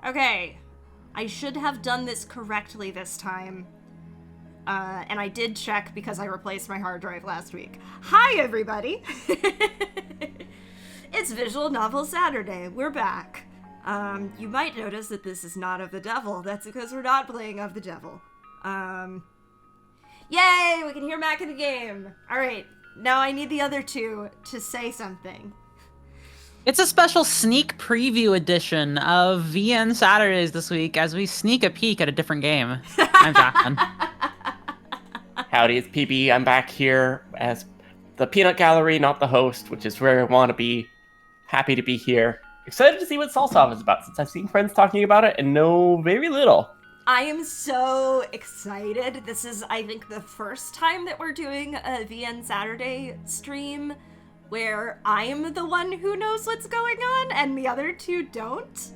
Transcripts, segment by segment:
Okay. I should have done this correctly this time. And I did check because I replaced my hard drive last week. Hi, everybody! It's Visual Novel Saturday. We're back. You might notice that this is not of the devil. That's because we're not playing of the devil. Yay! We can hear Mac in the game. Alright, now I need the other two to say something. It's a special sneak preview edition of VN Saturdays this week as we sneak a peek at a different game. I'm Jacqueline. Howdy, it's PB. I'm back here as the Peanut Gallery, not the host, which is where I want to be. Happy to be here. Excited to see what Solsoft is about, since I've seen friends talking about it and know very little. I am so excited. This is, I think, the first time that we're doing a VN Saturday stream where I am the one who knows what's going on and the other two don't.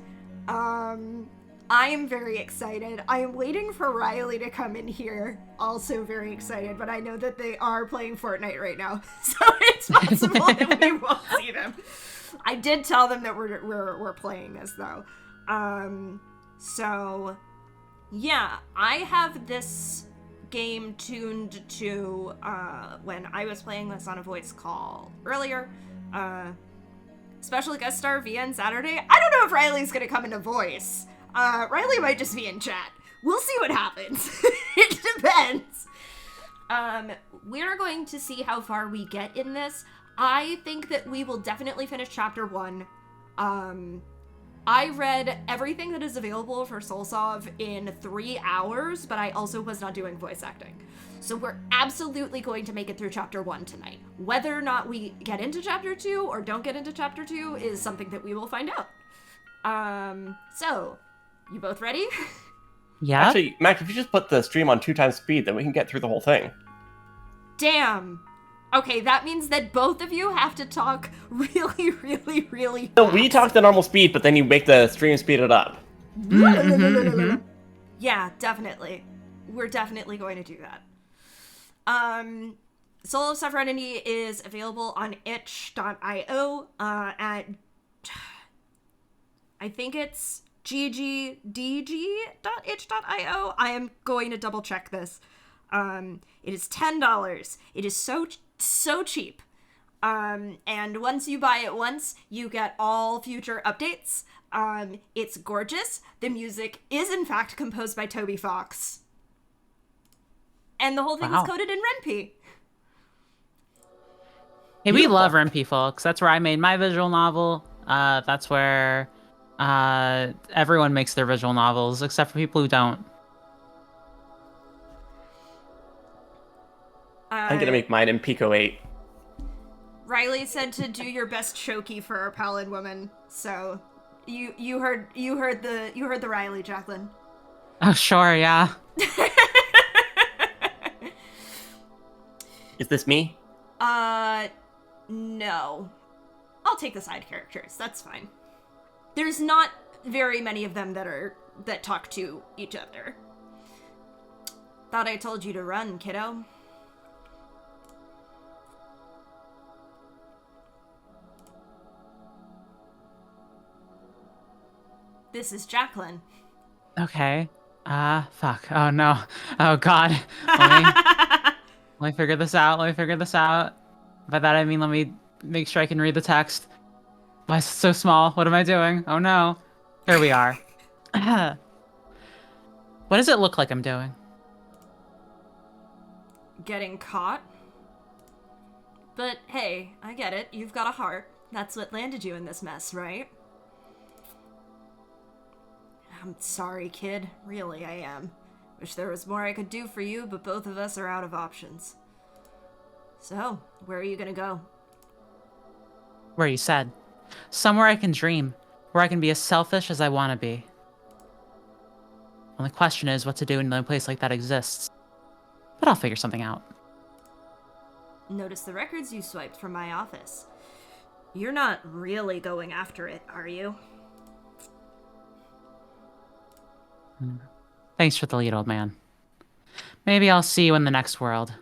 I am very excited. I am waiting for Riley to come in here. Also very excited, but I know that they are playing Fortnite right now, so it's possible that we won't see them. I did tell them that we're playing this though. So yeah, I have this game tuned to when I was playing this on a voice call earlier. Special guest star VN Saturday. I don't know if Riley's gonna come into voice. Riley might just be in chat. We'll see what happens. It depends. We're going to see how far we get in this. I think that we will definitely finish chapter 1. I read everything that is available for Solsov in 3 hours, but I also was not doing voice acting. So we're absolutely going to make it through chapter 1 tonight. Whether or not we get into chapter 2 or don't get into chapter 2 is something that we will find out. So, you both ready? Yeah. Actually, Mac, if you just put the stream on 2 times speed, then we can get through the whole thing. Damn. Okay, that means that both of you have to talk really, really, really fast. No, we talk the normal speed, but then you make the stream speed it up. Yeah, definitely. We're definitely going to do that. Soul of Sovereignty is available on itch.io at I think it's ggdg.itch.io. I am going to double check this. It is $10. It is so cheap. And once you buy it once, you get all future updates. It's gorgeous. The music is in fact composed by Toby Fox. And the whole thing is coded in Ren'Py. Hey, we love Ren'Py, folks. That's where I made my visual novel. That's where everyone makes their visual novels, except for people who don't. I'm gonna make mine in Pico 8. Riley said to do your best Shoki for our pallid woman. So you heard the Riley, Jacqueline. Oh sure, yeah. Is this me? No. I'll take the side characters. That's fine. There's not very many of them that talk to each other. Thought I told you to run, kiddo. This is Jacqueline. Okay. Fuck. Oh no. Oh god. Let me figure this out. By that I mean let me make sure I can read the text. Why is it so small? What am I doing? Oh no. Here we are. What does it look like I'm doing? Getting caught? But hey, I get it. You've got a heart. That's what landed you in this mess, right? I'm sorry, kid. Really, I am. Wish there was more I could do for you, but both of us are out of options. So, where are you gonna go? Where you said. Somewhere I can dream. Where I can be as selfish as I want to be. Only question is what to do in a place like that exists. But I'll figure something out. Notice the records you swiped from my office. You're not really going after it, are you? Thanks for the lead, old man. Maybe I'll see you in the next world.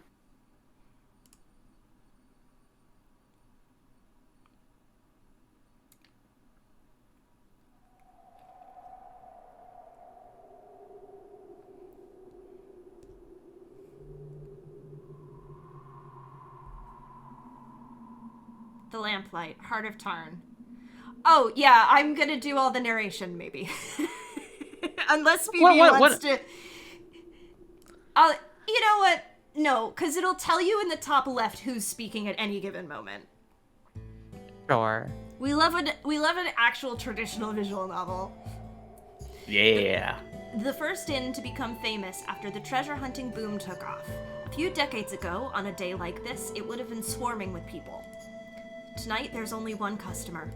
The lamplight, Heart of Tarn. Oh, yeah, I'm gonna do all the narration, maybe. Unless Phoebe wants to... you know what? No, because it'll tell you in the top left who's speaking at any given moment. Sure. We love an actual traditional visual novel. Yeah. The first inn to become famous after the treasure hunting boom took off. A few decades ago, on a day like this, it would have been swarming with people. Tonight, there's only one customer.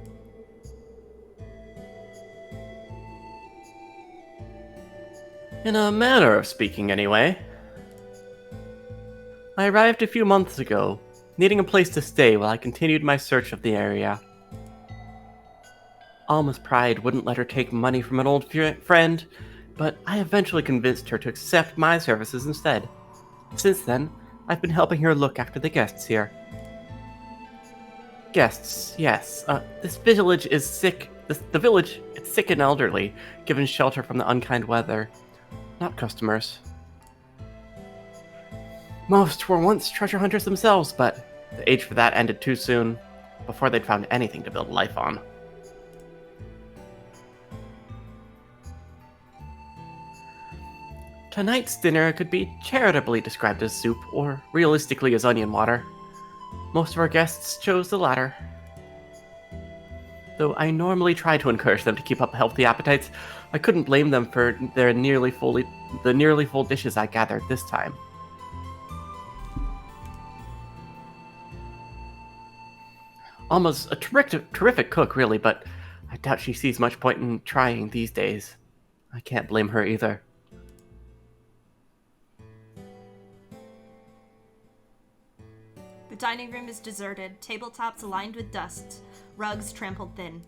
In a manner of speaking, anyway. I arrived a few months ago, needing a place to stay while I continued my search of the area. Alma's pride wouldn't let her take money from an old friend, but I eventually convinced her to accept my services instead. Since then, I've been helping her look after the guests here. Guests, yes. This village is sick. The village, it's sick and elderly, given shelter from the unkind weather. Not customers. Most were once treasure hunters themselves, but the age for that ended too soon, before they'd found anything to build life on. Tonight's dinner could be charitably described as soup, or realistically as onion water. Most of our guests chose the latter. Though I normally try to encourage them to keep up healthy appetites, I couldn't blame them for the nearly full dishes I gathered this time. Alma's a terrific cook, really, but I doubt she sees much point in trying these days. I can't blame her either. The dining room is deserted, tabletops aligned with dust, rugs trampled thin.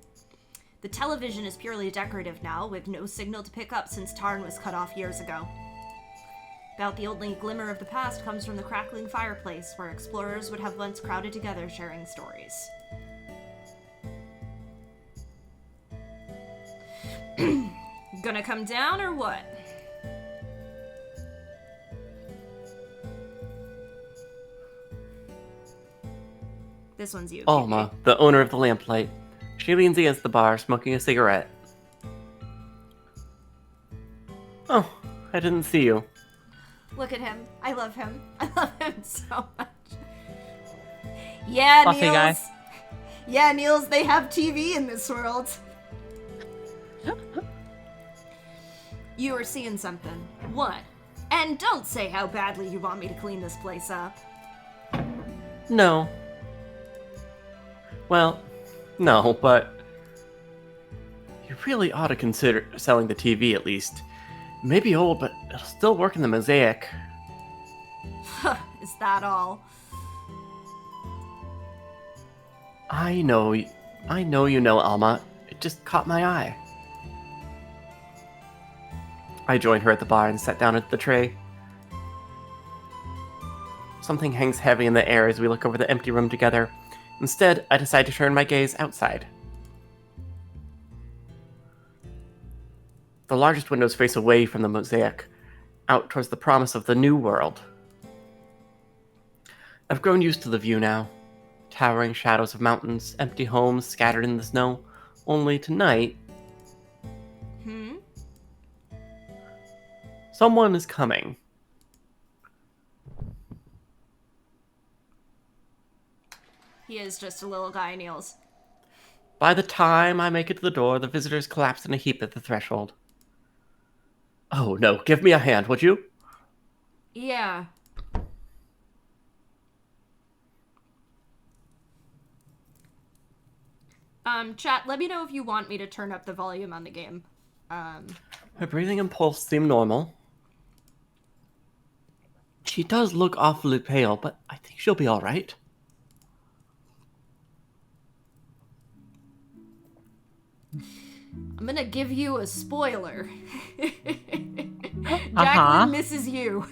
The television is purely decorative now, with no signal to pick up since Tarn was cut off years ago. About the only glimmer of the past comes from the crackling fireplace, where explorers would have once crowded together sharing stories. Gonna come down or what? This one's you. Alma, the owner of the lamplight. She leans against the bar, smoking a cigarette. Oh, I didn't see you. Look at him. I love him. I love him so much. Yeah, Fluffy Niels. guy. Yeah, Niels, they have TV in this world. You were seeing something. What? And don't say how badly you want me to clean this place up. No. Well, no, but you really ought to consider selling the TV at least. It may be old, but it'll still work in the mosaic. Is that all? I know you know, Alma. It just caught my eye. I joined her at the bar and sat down at the tray. Something hangs heavy in the air as we look over the empty room together. Instead, I decide to turn my gaze outside. The largest windows face away from the mosaic, out towards the promise of the new world. I've grown used to the view now. Towering shadows of mountains, empty homes scattered in the snow. Only tonight... Someone is coming. He is just a little guy, Niels. By the time I make it to the door, the visitors collapse in a heap at the threshold. Oh no, give me a hand, would you? Yeah. Chat, let me know if you want me to turn up the volume on the game. Her breathing and pulse seem normal. She does look awfully pale, but I think she'll be alright. I'm gonna give you a spoiler. Jacqueline misses you.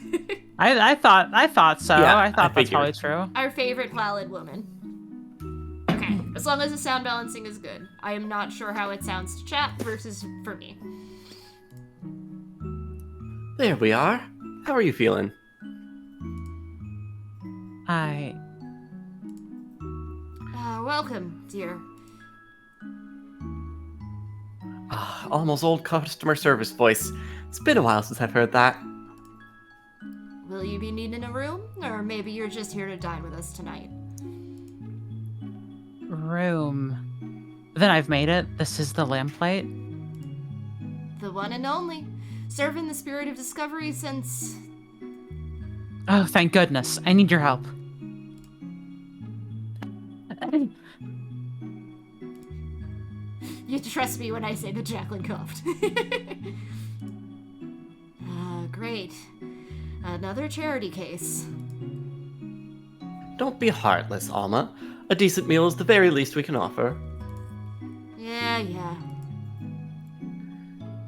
I thought so. Yeah, I thought I that's figured. probably true. Our favorite valid woman. Okay, as long as the sound balancing is good. I am not sure how it sounds to chat versus for me. There we are. How are you feeling? Welcome, dear. Almost old customer service voice. It's been a while since I've heard that. Will you be needing a room? Or maybe you're just here to dine with us tonight? Room. Then I've made it. This is the lamplight. The one and only. Serving the spirit of discovery since... Oh, thank goodness. I need your help. You trust me when I say that Jacqueline coughed. Great. Another charity case. Don't be heartless, Alma. A decent meal is the very least we can offer. Yeah.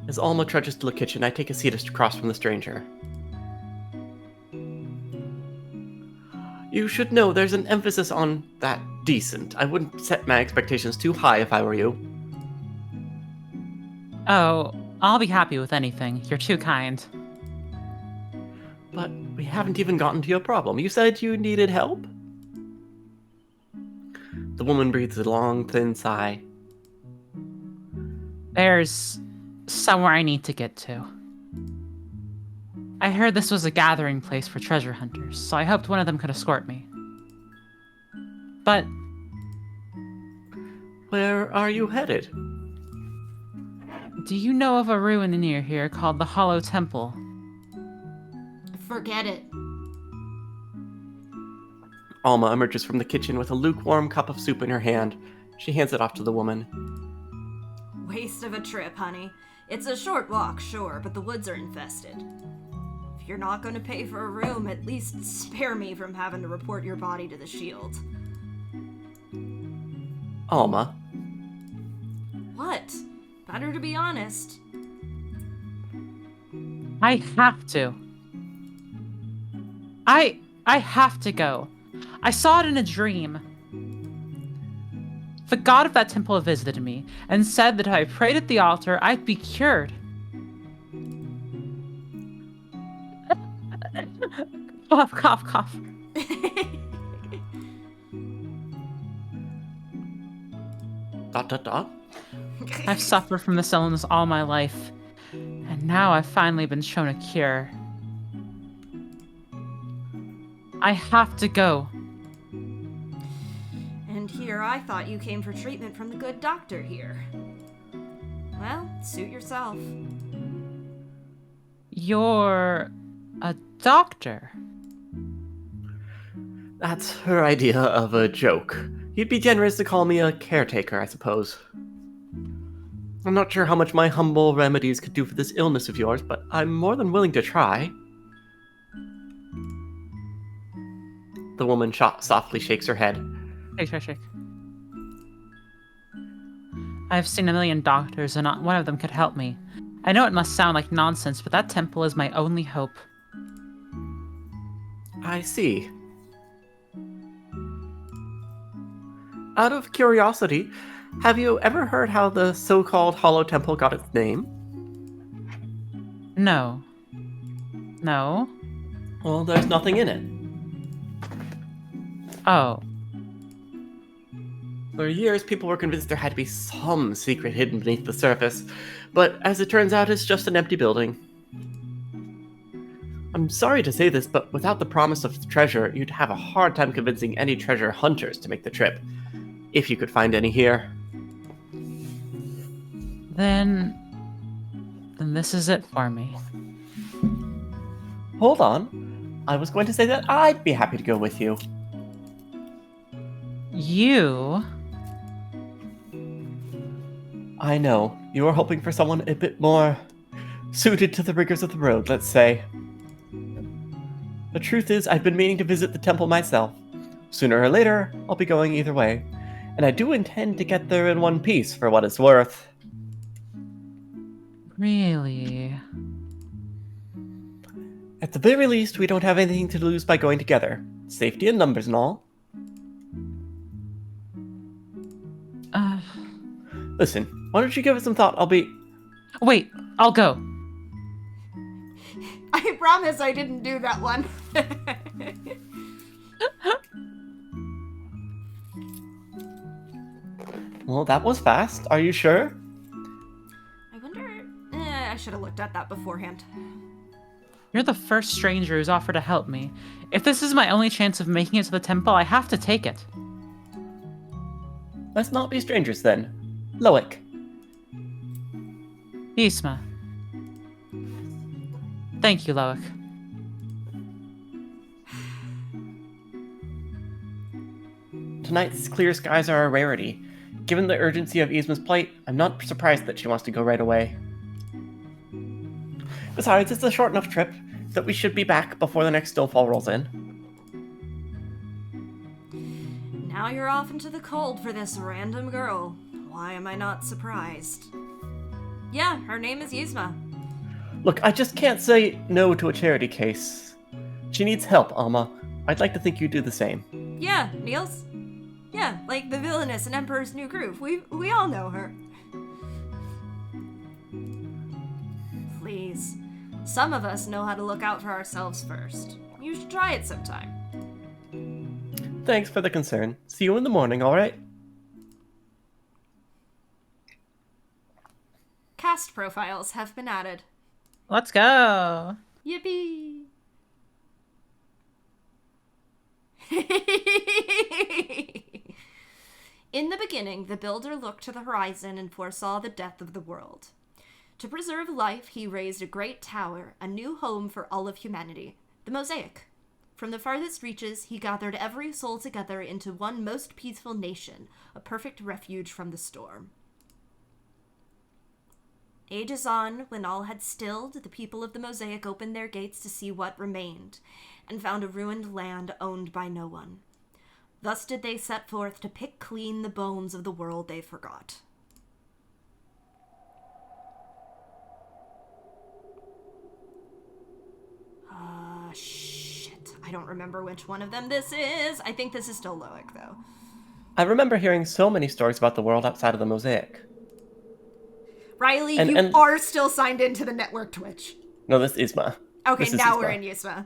As Alma trudges to the kitchen, I take a seat across from the stranger. You should know there's an emphasis on that decent. I wouldn't set my expectations too high if I were you. Oh, I'll be happy with anything. You're too kind. But we haven't even gotten to your problem. You said you needed help? The woman breathes a long, thin sigh. There's somewhere I need to get to. I heard this was a gathering place for treasure hunters, so I hoped one of them could escort me. But... Where are you headed? do you know of a ruin near here called the Hollow Temple? Forget it. Alma emerges from the kitchen with a lukewarm cup of soup in her hand. She hands it off to the woman. Waste of a trip, honey. It's a short walk, sure, but the woods are infested. If you're not going to pay for a room, at least spare me from having to report your body to the shield. Alma. What? Better to be honest. I have to. I have to go. I saw it in a dream. The god of that temple visited me and said that if I prayed at the altar, I'd be cured. Cough, cough, cough. Dot, dot, dot. I've suffered from this illness all my life, and now I've finally been shown a cure. I have to go. And here I thought you came for treatment from the good doctor here. Well, suit yourself. You're a doctor. That's her idea of a joke. You'd be generous to call me a caretaker, I suppose. I'm not sure how much my humble remedies could do for this illness of yours, but I'm more than willing to try. The woman softly shakes her head. Shake. I've seen a million doctors, and not one of them could help me. I know it must sound like nonsense, but that temple is my only hope. I see. Out of curiosity, have you ever heard how the so-called Hollow Temple got its name? No. Well, there's nothing in it. Oh. For years, people were convinced there had to be some secret hidden beneath the surface, but as it turns out, it's just an empty building. I'm sorry to say this, but without the promise of treasure, you'd have a hard time convincing any treasure hunters to make the trip, if you could find any here. Then this is it for me. Hold on. I was going to say that I'd be happy to go with you. You? I know. You are hoping for someone a bit more suited to the rigors of the road, let's say. The truth is, I've been meaning to visit the temple myself. Sooner or later, I'll be going either way. And I do intend to get there in one piece, for what it's worth. Really? At the very least, we don't have anything to lose by going together. Safety in numbers and all. Listen, why don't you give it some thought? Wait, I'll go. I promise I didn't do that one. Well, that was fast. Are you sure? I wonder... I should have looked at that beforehand. You're the first stranger who's offered to help me. If this is my only chance of making it to the temple, I have to take it. Let's not be strangers then. Loic. Isma. Thank you, Loic. Tonight's clear skies are a rarity. Given the urgency of Yzma's plight, I'm not surprised that she wants to go right away. Besides, it's a short enough trip that we should be back before the next snowfall rolls in. Now you're off into the cold for this random girl. Why am I not surprised? Yeah, her name is Yzma. Look, I just can't say no to a charity case. She needs help, Alma. I'd like to think you do the same. Yeah, Niels. Yeah, like the villainess in Emperor's New Groove. We all know her. Please. Some of us know how to look out for ourselves first. You should try it sometime. Thanks for the concern. See you in the morning, alright? Cast profiles have been added. Let's go. Yippee! In the beginning, the builder looked to the horizon and foresaw the death of the world. To preserve life, he raised a great tower, a new home for all of humanity, the Mosaic. From the farthest reaches, he gathered every soul together into one most peaceful nation, a perfect refuge from the storm. Ages on, when all had stilled, the people of the Mosaic opened their gates to see what remained, and found a ruined land owned by no one. Thus did they set forth to pick clean the bones of the world they forgot. Shit. I don't remember which one of them this is. I think this is still Loic, though. I remember hearing so many stories about the world outside of the Mosaic. Riley, you are still signed into the network Twitch. No, this is Yzma. Okay, now we're in Yzma.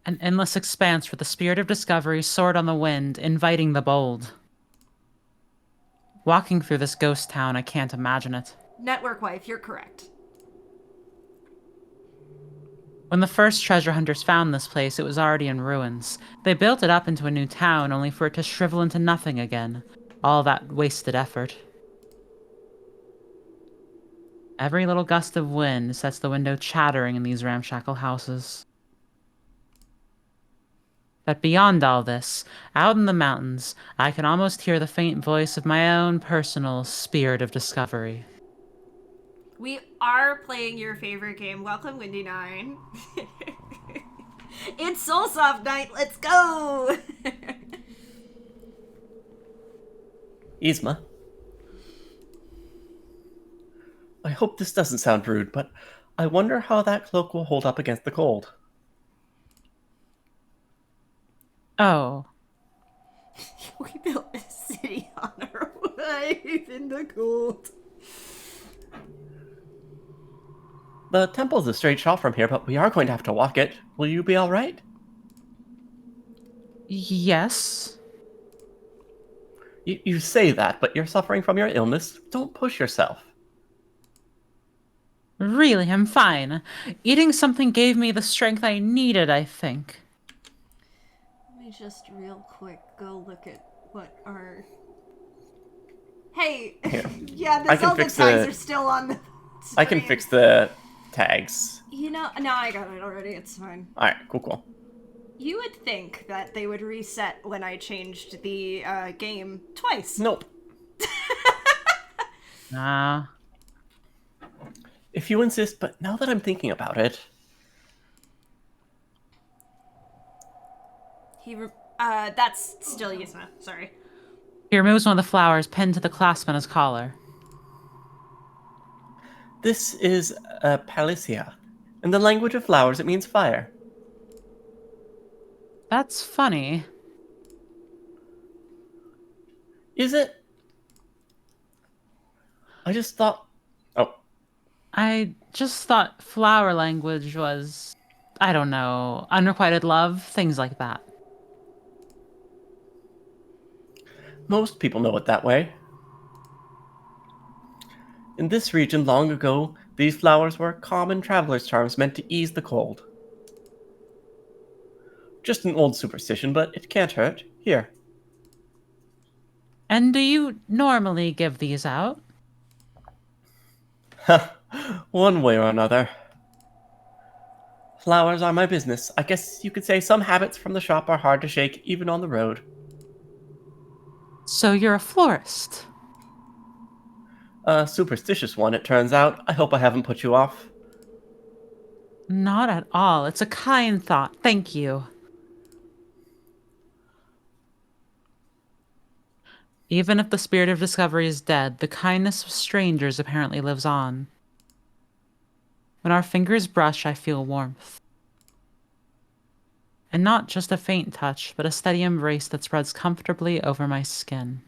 An endless expanse where the spirit of discovery soared on the wind, inviting the bold. Walking through this ghost town, I can't imagine it. Network wife, you're correct. When the first treasure hunters found this place, it was already in ruins. They built it up into a new town, only for it to shrivel into nothing again. All that wasted effort. Every little gust of wind sets the window chattering in these ramshackle houses. But beyond all this, out in the mountains, I can almost hear the faint voice of my own personal spirit of discovery. We are playing your favorite game. Welcome, Windy9. It's Soulsoft night. Let's go! Yzma. I hope this doesn't sound rude, but I wonder how that cloak will hold up against the cold. Oh. We built a city on our wife in the cold. The temple's a straight shot from here, but we are going to have to walk it. Will you be alright? Yes. You say that, but you're suffering from your illness. Don't push yourself. Really, I'm fine. Eating something gave me the strength I needed, I think. Let me just real quick go look at what our... Hey! Yeah, the Zelda tags are still on the screen. I can fix the tags. You know, no, I got it already. It's fine. Alright, cool. You would think that they would reset when I changed the game twice. Nope. Nah. If you insist, but now that I'm thinking about it... That's still Yzma. Sorry. He removes one of the flowers pinned to the clasp on his collar. This is Palicia. In the language of flowers, it means fire. That's funny. Is it? I just thought... Oh. I just thought flower language was, I don't know, unrequited love, things like that. Most people know it that way. In this region, long ago, these flowers were common traveler's charms meant to ease the cold. Just an old superstition, but it can't hurt. Here. And do you normally give these out? One way or another. Flowers are my business. I guess you could say some habits from the shop are hard to shake, even on the road. So you're a florist? A superstitious one, it turns out. I hope I haven't put you off. Not at all. It's a kind thought. Thank you. Even if the spirit of discovery is dead, the kindness of strangers apparently lives on. When our fingers brush, I feel warmth. And not just a faint touch, but a steady embrace that spreads comfortably over my skin.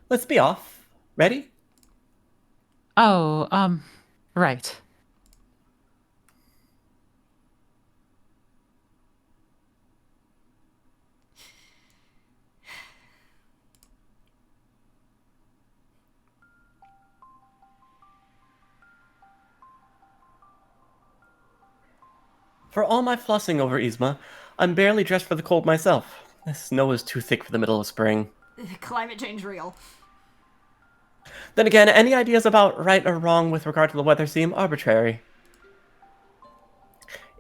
Let's be off. Ready? Oh, right. For all my flossing over Yzma, I'm barely dressed for the cold myself. The snow is too thick for the middle of spring. Climate change real. Then again, any ideas about right or wrong with regard to the weather seem arbitrary.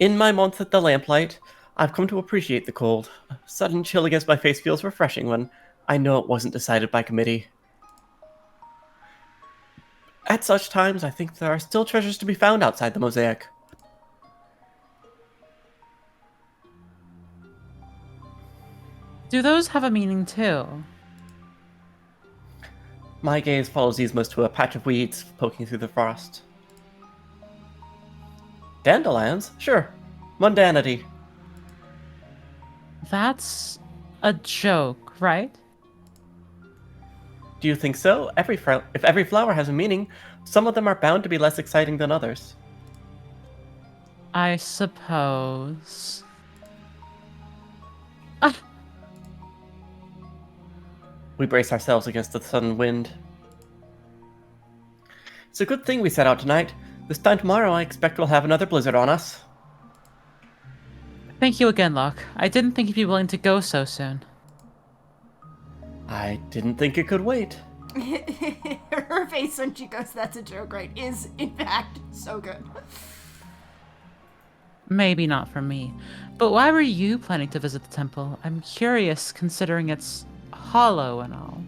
In my month at the lamplight, I've come to appreciate the cold. A sudden chill against my face feels refreshing when I know it wasn't decided by committee. At such times, I think there are still treasures to be found outside the mosaic. Do those have a meaning too? My gaze follows Yzma's to a patch of weeds poking through the frost. Dandelions? Sure. Mundanity. That's a joke, right? Do you think so? If every flower has a meaning, some of them are bound to be less exciting than others. I suppose. Ah, We brace ourselves against the sudden wind. It's a good thing we set out tonight. This time tomorrow, I expect we'll have another blizzard on us. thank you again, Locke. I didn't think you'd be willing to go so soon. I didn't think it could wait. Her face when she goes, "That's a joke," right, is in fact so good. Maybe not for me. But why were you planning to visit the temple? I'm curious, considering it's hollow and all.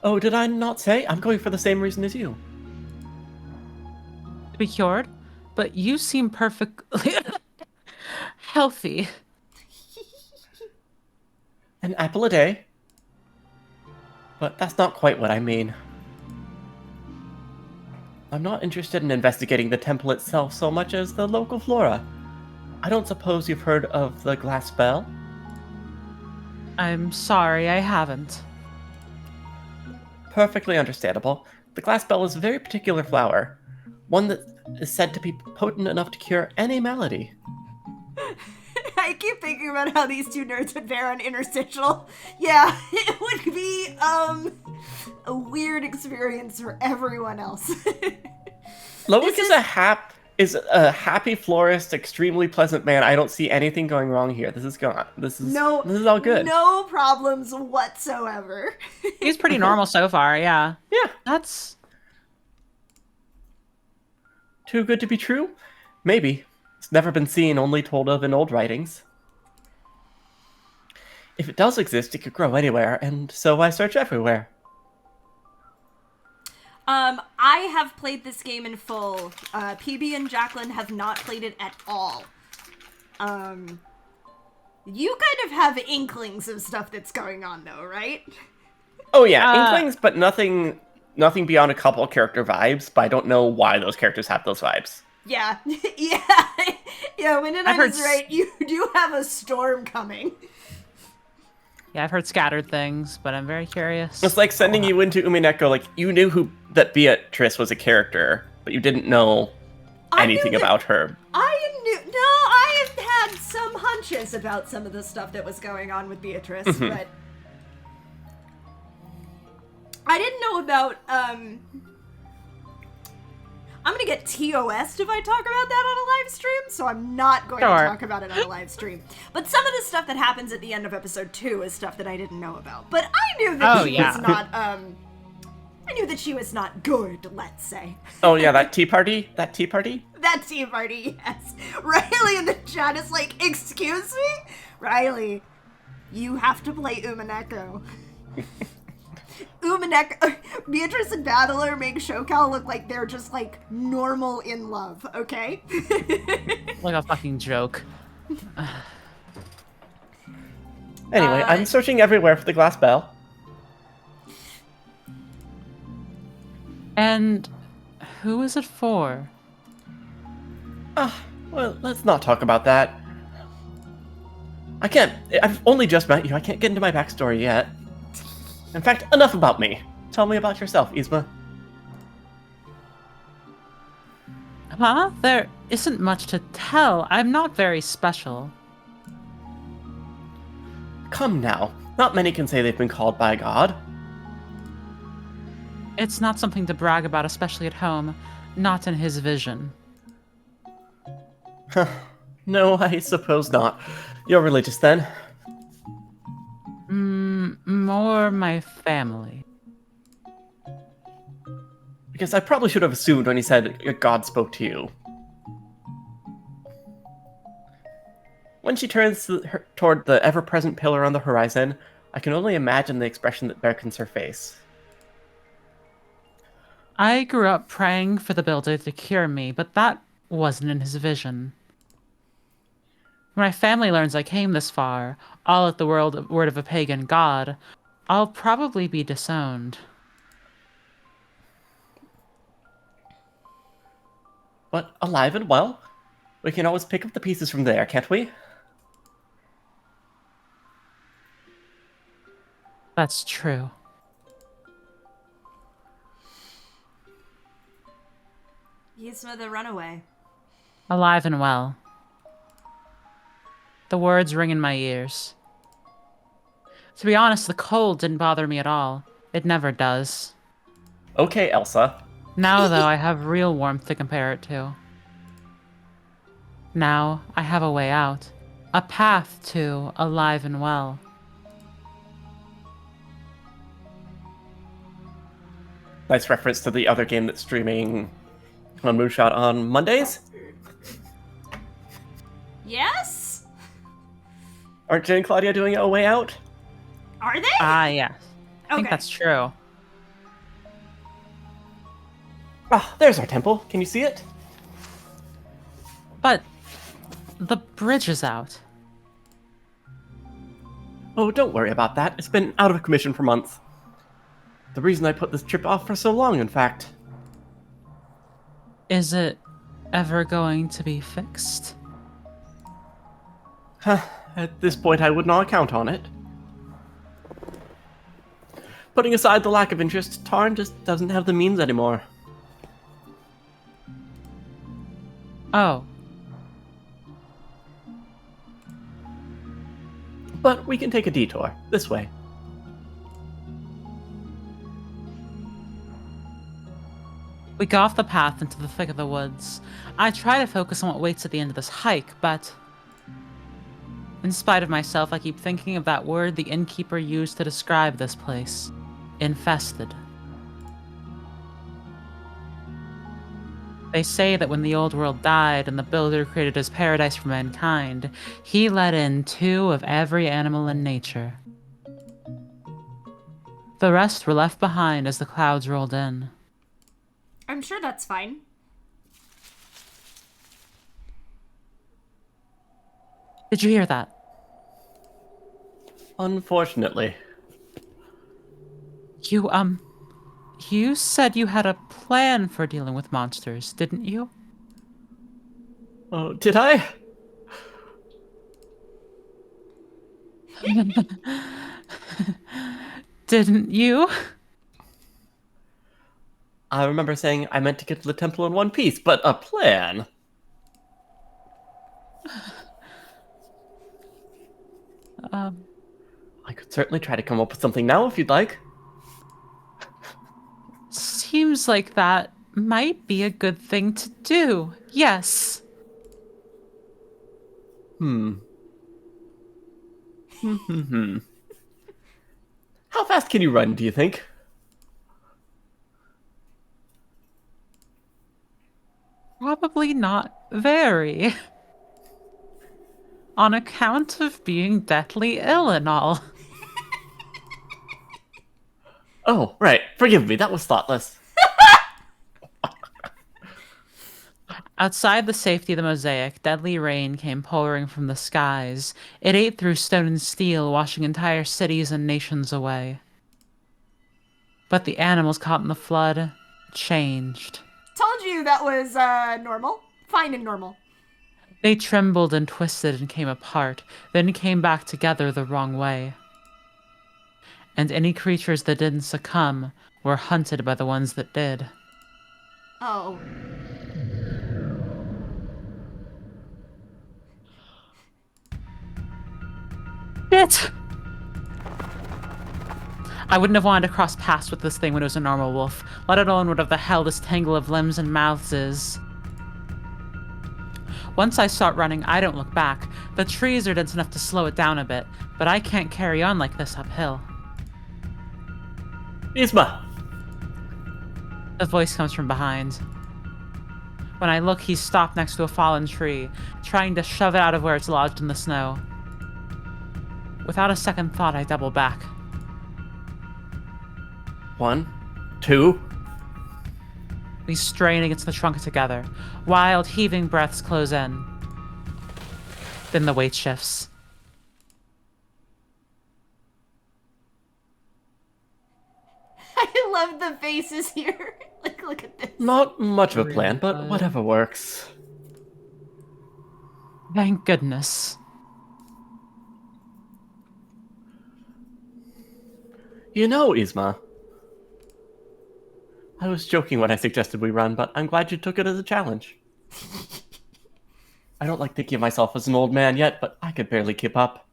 Oh, did I not say? I'm going for the same reason as you. To be cured? But you seem perfectly healthy. An apple a day? But that's not quite what I mean. I'm not interested in investigating the temple itself so much as the local flora. I don't suppose you've heard of the glass bell? I'm sorry, I haven't. Perfectly understandable. The glass bell is a very particular flower. One that is said to be potent enough to cure any malady. I keep thinking about how these two nerds would fare on interstitial. Yeah, it would be, a weird experience for everyone else. Loic is a happy florist, extremely pleasant man. I don't see anything going wrong here. This is all good. No problems whatsoever. He's pretty normal so far, yeah. Yeah. That's... Too good to be true? Maybe. It's never been seen, only told of in old writings. If it does exist, it could grow anywhere, and so I search everywhere. I have played this game in full. PB and Jacqueline have not played it at all. You kind of have inklings of stuff that's going on, though, right? Oh yeah, inklings, but nothing beyond a couple character vibes, but I don't know why those characters have those vibes. Yeah. Yeah, Windenine is right. You do have a storm coming. Yeah, I've heard scattered things, but I'm very curious. It's like sending you into Umineko, like, you knew that Beatrice was a character, but you didn't know anything about her. I have had some hunches about some of the stuff that was going on with Beatrice, but I didn't know about, I'm gonna get TOS'd if I talk about that on a live stream, so I'm not going to talk about it on a live stream. But some of the stuff that happens at the end of episode 2 is stuff that I didn't know about. But I knew that she was not, I knew that she was not good, let's say. Oh yeah, that tea party? That tea party? That tea party, yes. Riley in the chat is like, excuse me? Riley, you have to play Umaneko. Beatrice and Battler make Shokal look like they're just, like, normal in love, okay? Like a fucking joke. Anyway, I'm searching everywhere for the glass bell. And who is it for? Well, let's not talk about that. I've only just met you, I can't get into my backstory yet. In fact, enough about me. Tell me about yourself, Yzma. Huh? There isn't much to tell. I'm not very special. Come now. Not many can say they've been called by God. It's not something to brag about, especially at home. Not in his vision. No, I suppose not. You're religious then? More my family. Because I probably should have assumed when he said God spoke to you. When she turns toward the ever-present pillar on the horizon, I can only imagine the expression that beckons her face. I grew up praying for the builder to cure me, but that wasn't in his vision. When my family learns I came this far, all at the word of a pagan god, I'll probably be disowned. But alive and well? We can always pick up the pieces from there, can't we? That's true. Yzma the runaway. Alive and well. The words ring in my ears. To be honest, the cold didn't bother me at all. It never does. Okay, Elsa. Now, though, I have real warmth to compare it to. Now, I have a way out. A path to alive and well. Nice reference to the other game that's streaming on Moonshot on Mondays. Yes? Aren't Jen and Claudia doing A Way Out? Are they? Yes. I think that's true. Ah, there's our temple. Can you see it? But the bridge is out. Oh, don't worry about that. It's been out of commission for months. The reason I put this trip off for so long, in fact. Is it ever going to be fixed? At this point, I would not count on it. Putting aside the lack of interest, Tarn just doesn't have the means anymore. Oh. But we can take a detour. This way. We go off the path into the thick of the woods. I try to focus on what waits at the end of this hike, but in spite of myself, I keep thinking of that word the innkeeper used to describe this place. Infested. They say that when the old world died and the builder created his paradise for mankind, he let in 2 of every animal in nature. The rest were left behind as the clouds rolled in. I'm sure that's fine. Did you hear that? Unfortunately. You said you had a plan for dealing with monsters, didn't you? Oh, did I? Didn't you? I remember saying I meant to get to the temple in one piece, but a plan? I could certainly try to come up with something now if you'd like. Seems like that might be a good thing to do. Yes. Hmm. How fast can you run, do you think? Probably not very. On account of being deathly ill and all. Oh, right. Forgive me, that was thoughtless. Outside the safety of the mosaic, deadly rain came pouring from the skies. It ate through stone and steel, washing entire cities and nations away. But the animals caught in the flood changed. Told you that was normal. Fine and normal. They trembled and twisted and came apart, then came back together the wrong way. And any creatures that didn't succumb were hunted by the ones that did. Oh. Shit! I wouldn't have wanted to cross paths with this thing when it was a normal wolf, let alone whatever the hell this tangle of limbs and mouths is. Once I start running, I don't look back. The trees are dense enough to slow it down a bit, but I can't carry on like this uphill. Isma! A voice comes from behind. When I look, he's stopped next to a fallen tree, trying to shove it out of where it's lodged in the snow. Without a second thought, I double back. 1, 2. We strain against the trunk together. Wild, heaving breaths close in. Then the weight shifts. I love the faces here. Like, look at this. Not much of a plan, but whatever works. Thank goodness. You know, Isma, I was joking when I suggested we run, but I'm glad you took it as a challenge. I don't like thinking of myself as an old man yet, but I could barely keep up.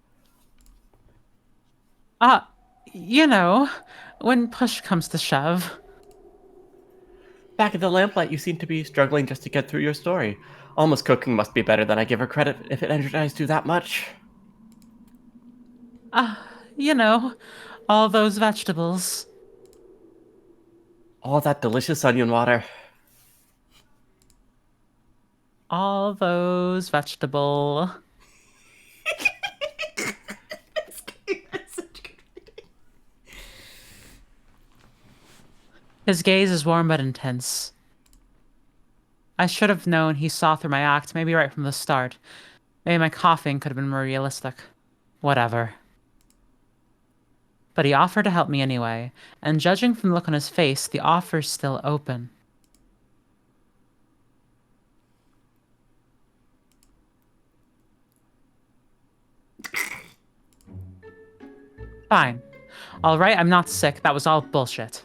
You know, when push comes to shove. Back at the lamplight, you seem to be struggling just to get through your story. Almost cooking must be better than I give her credit if it energized you that much. You know, all those vegetables. All that delicious onion water. All those vegetable. That's such good writing. His gaze is warm but intense. I should have known he saw through my act, maybe right from the start. Maybe my coughing could have been more realistic. Whatever. But he offered to help me anyway, and judging from the look on his face, the offer's still open. Fine. Alright, I'm not sick. That was all bullshit.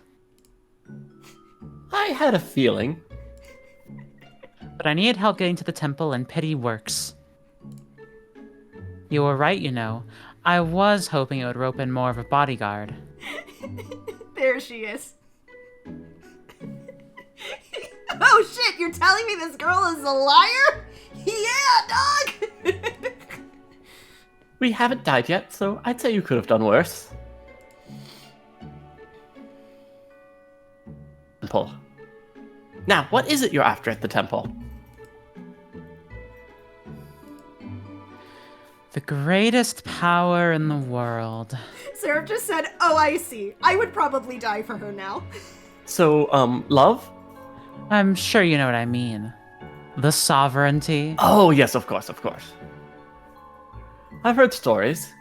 I had a feeling. But I needed help getting to the temple, and pity works. You were right, you know. I was hoping it would rope in more of a bodyguard. There she is. Oh shit, you're telling me this girl is a liar? Yeah, dog! We haven't died yet, so I'd say you could have done worse. Temple. Now, what is it you're after at the temple? The greatest power in the world. Seraph just said, oh, I see. I would probably die for her now. So, love? I'm sure you know what I mean. The sovereignty. Oh, yes, of course, of course. I've heard stories.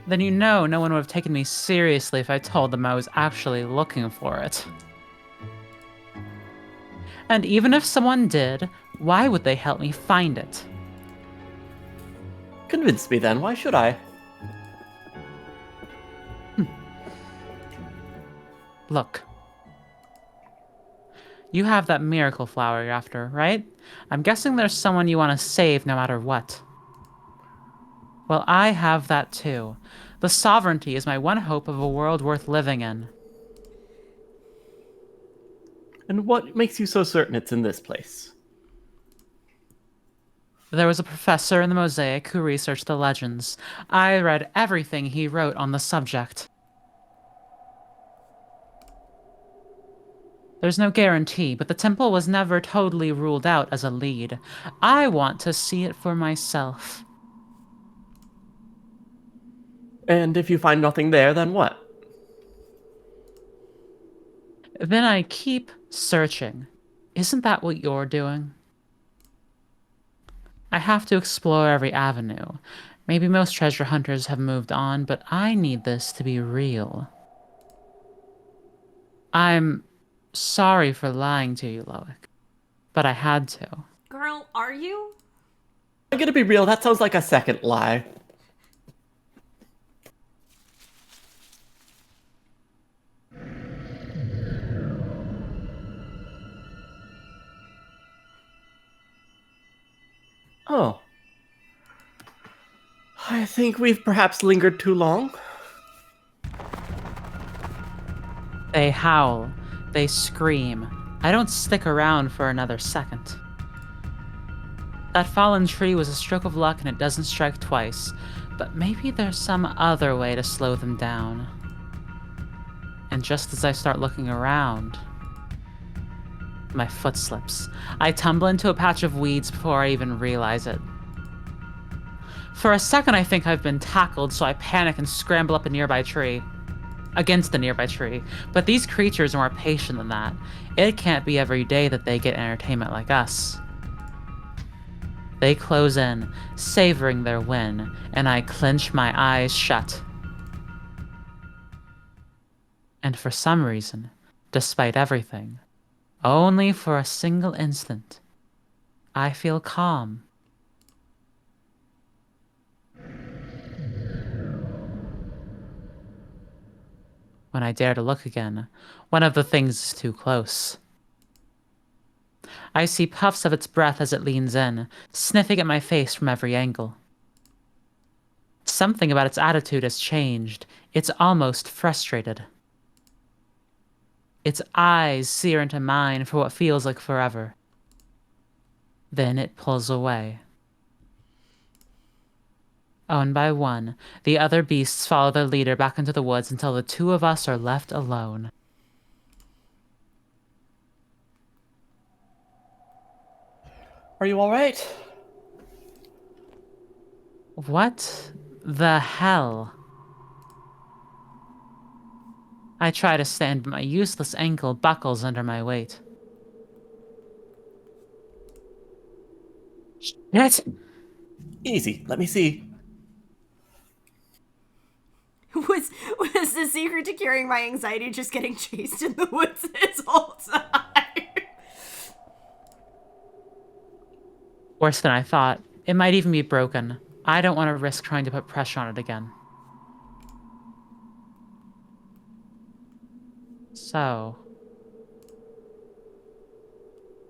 Then you know no one would have taken me seriously if I told them I was actually looking for it. And even if someone did, why would they help me find it? Convince me then, why should I? Look. You have that miracle flower you're after, right? I'm guessing there's someone you want to save no matter what. Well, I have that too. The sovereignty is my one hope of a world worth living in. And what makes you so certain it's in this place? There was a professor in the Mosaic who researched the legends. I read everything he wrote on the subject. There's no guarantee, but the temple was never totally ruled out as a lead. I want to see it for myself. And if you find nothing there, then what? Then I keep searching. Isn't that what you're doing? I have to explore every avenue. Maybe most treasure hunters have moved on, but I need this to be real. I'm sorry for lying to you, Loic, but I had to. Girl, are you? I'm gonna be real, that sounds like a second lie. Oh. I think we've perhaps lingered too long. They howl. They scream. I don't stick around for another second. That fallen tree was a stroke of luck and it doesn't strike twice, but maybe there's some other way to slow them down. And just as I start looking around, my foot slips. I tumble into a patch of weeds before I even realize it. For a second I think I've been tackled, so I panic and scramble up a nearby tree. Against the nearby tree. But these creatures are more patient than that. It can't be every day that they get entertainment like us. They close in, savoring their win, and I clench my eyes shut. And for some reason, despite everything, only for a single instant, I feel calm. When I dare to look again, one of the things is too close. I see puffs of its breath as it leans in, sniffing at my face from every angle. Something about its attitude has changed. It's almost frustrated. Its eyes sear into mine for what feels like forever. Then it pulls away. One by one, the other beasts follow their leader back into the woods until the two of us are left alone. Are you alright? What the hell? I try to stand, but my useless ankle buckles under my weight. Shit! Easy, let me see. Was the secret to curing my anxiety just getting chased in the woods this whole time? Worse than I thought. It might even be broken. I don't want to risk trying to put pressure on it again. So,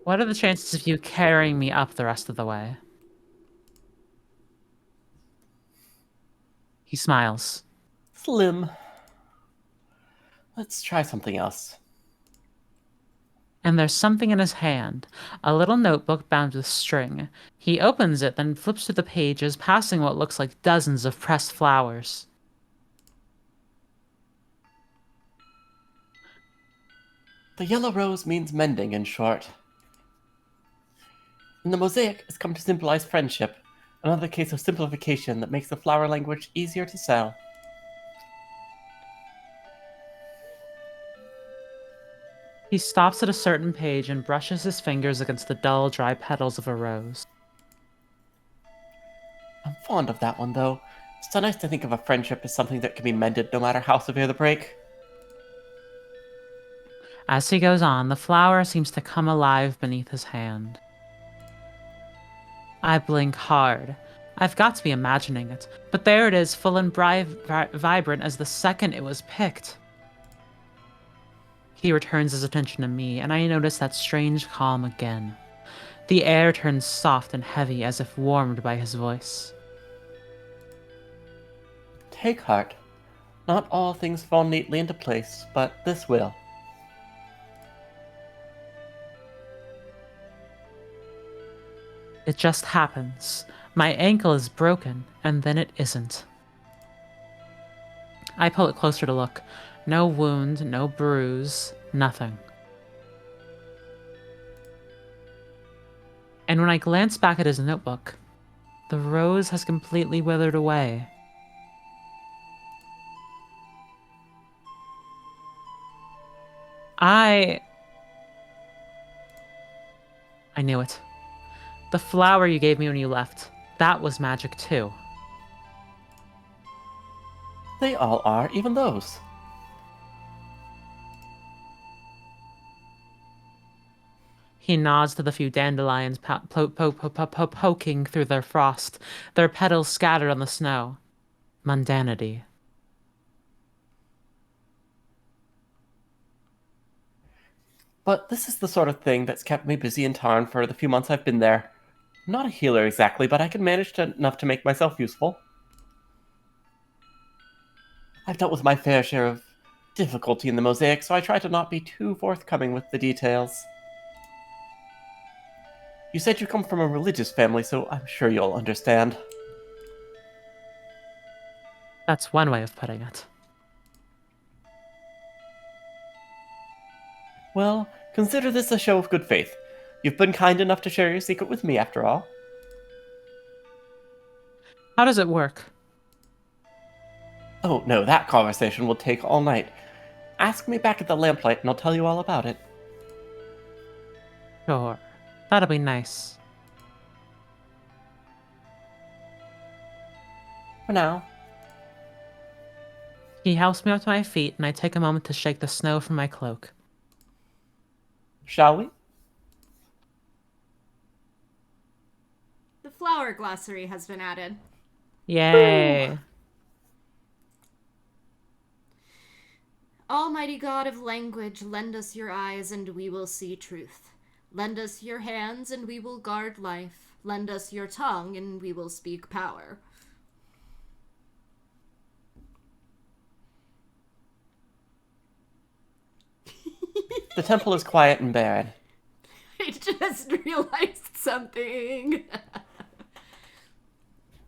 what are the chances of you carrying me up the rest of the way? He smiles. Slim. Let's try something else. And there's something in his hand, a little notebook bound with string. He opens it, then flips through the pages, passing what looks like dozens of pressed flowers. The yellow rose means mending, in short. And the mosaic has come to symbolize friendship, another case of simplification that makes the flower language easier to sell. He stops at a certain page and brushes his fingers against the dull, dry petals of a rose. I'm fond of that one, though. It's so nice to think of a friendship as something that can be mended no matter how severe the break. As he goes on, the flower seems to come alive beneath his hand. I blink hard. I've got to be imagining it, but there it is, full and vibrant as the second it was picked. He returns his attention to me, and I notice that strange calm again. The air turns soft and heavy as if warmed by his voice. Take heart. Not all things fall neatly into place, but this will. It just happens. My ankle is broken, and then it isn't. I pull it closer to look. No wound, no bruise, nothing. And when I glance back at his notebook, the rose has completely withered away. I knew it. The flower you gave me when you left, that was magic too. They all are, even those. He nods to the few dandelions poking through their frost, their petals scattered on the snow. Mundanity. But this is the sort of thing that's kept me busy in town for the few months I've been there. I'm not a healer exactly, but I can manage enough to make myself useful. I've dealt with my fair share of difficulty in the mosaic, so I try to not be too forthcoming with the details. You said you come from a religious family, so I'm sure you'll understand. That's one way of putting it. Well, consider this a show of good faith. You've been kind enough to share your secret with me, after all. How does it work? Oh, no, that conversation will take all night. Ask me back at the lamplight and I'll tell you all about it. Sure. That'll be nice. For now. He helps me up to my feet, and I take a moment to shake the snow from my cloak. Shall we? The flower glossary has been added. Yay! Ooh. Almighty God of language, lend us your eyes and we will see truth. Lend us your hands and we will guard life. Lend us your tongue and we will speak power. The temple is quiet and barren. I just realized something.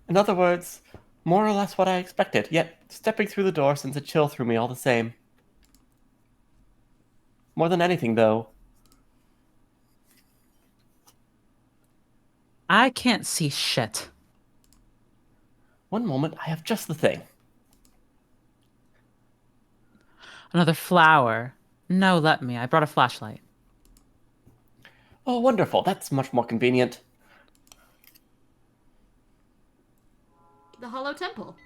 In other words, more or less what I expected, yet stepping through the door sends a chill through me all the same. More than anything, though, I can't see shit. one moment I have just the thing. Another flower. No, let me. I brought a flashlight. Oh, wonderful. That's much more convenient. The Hollow Temple.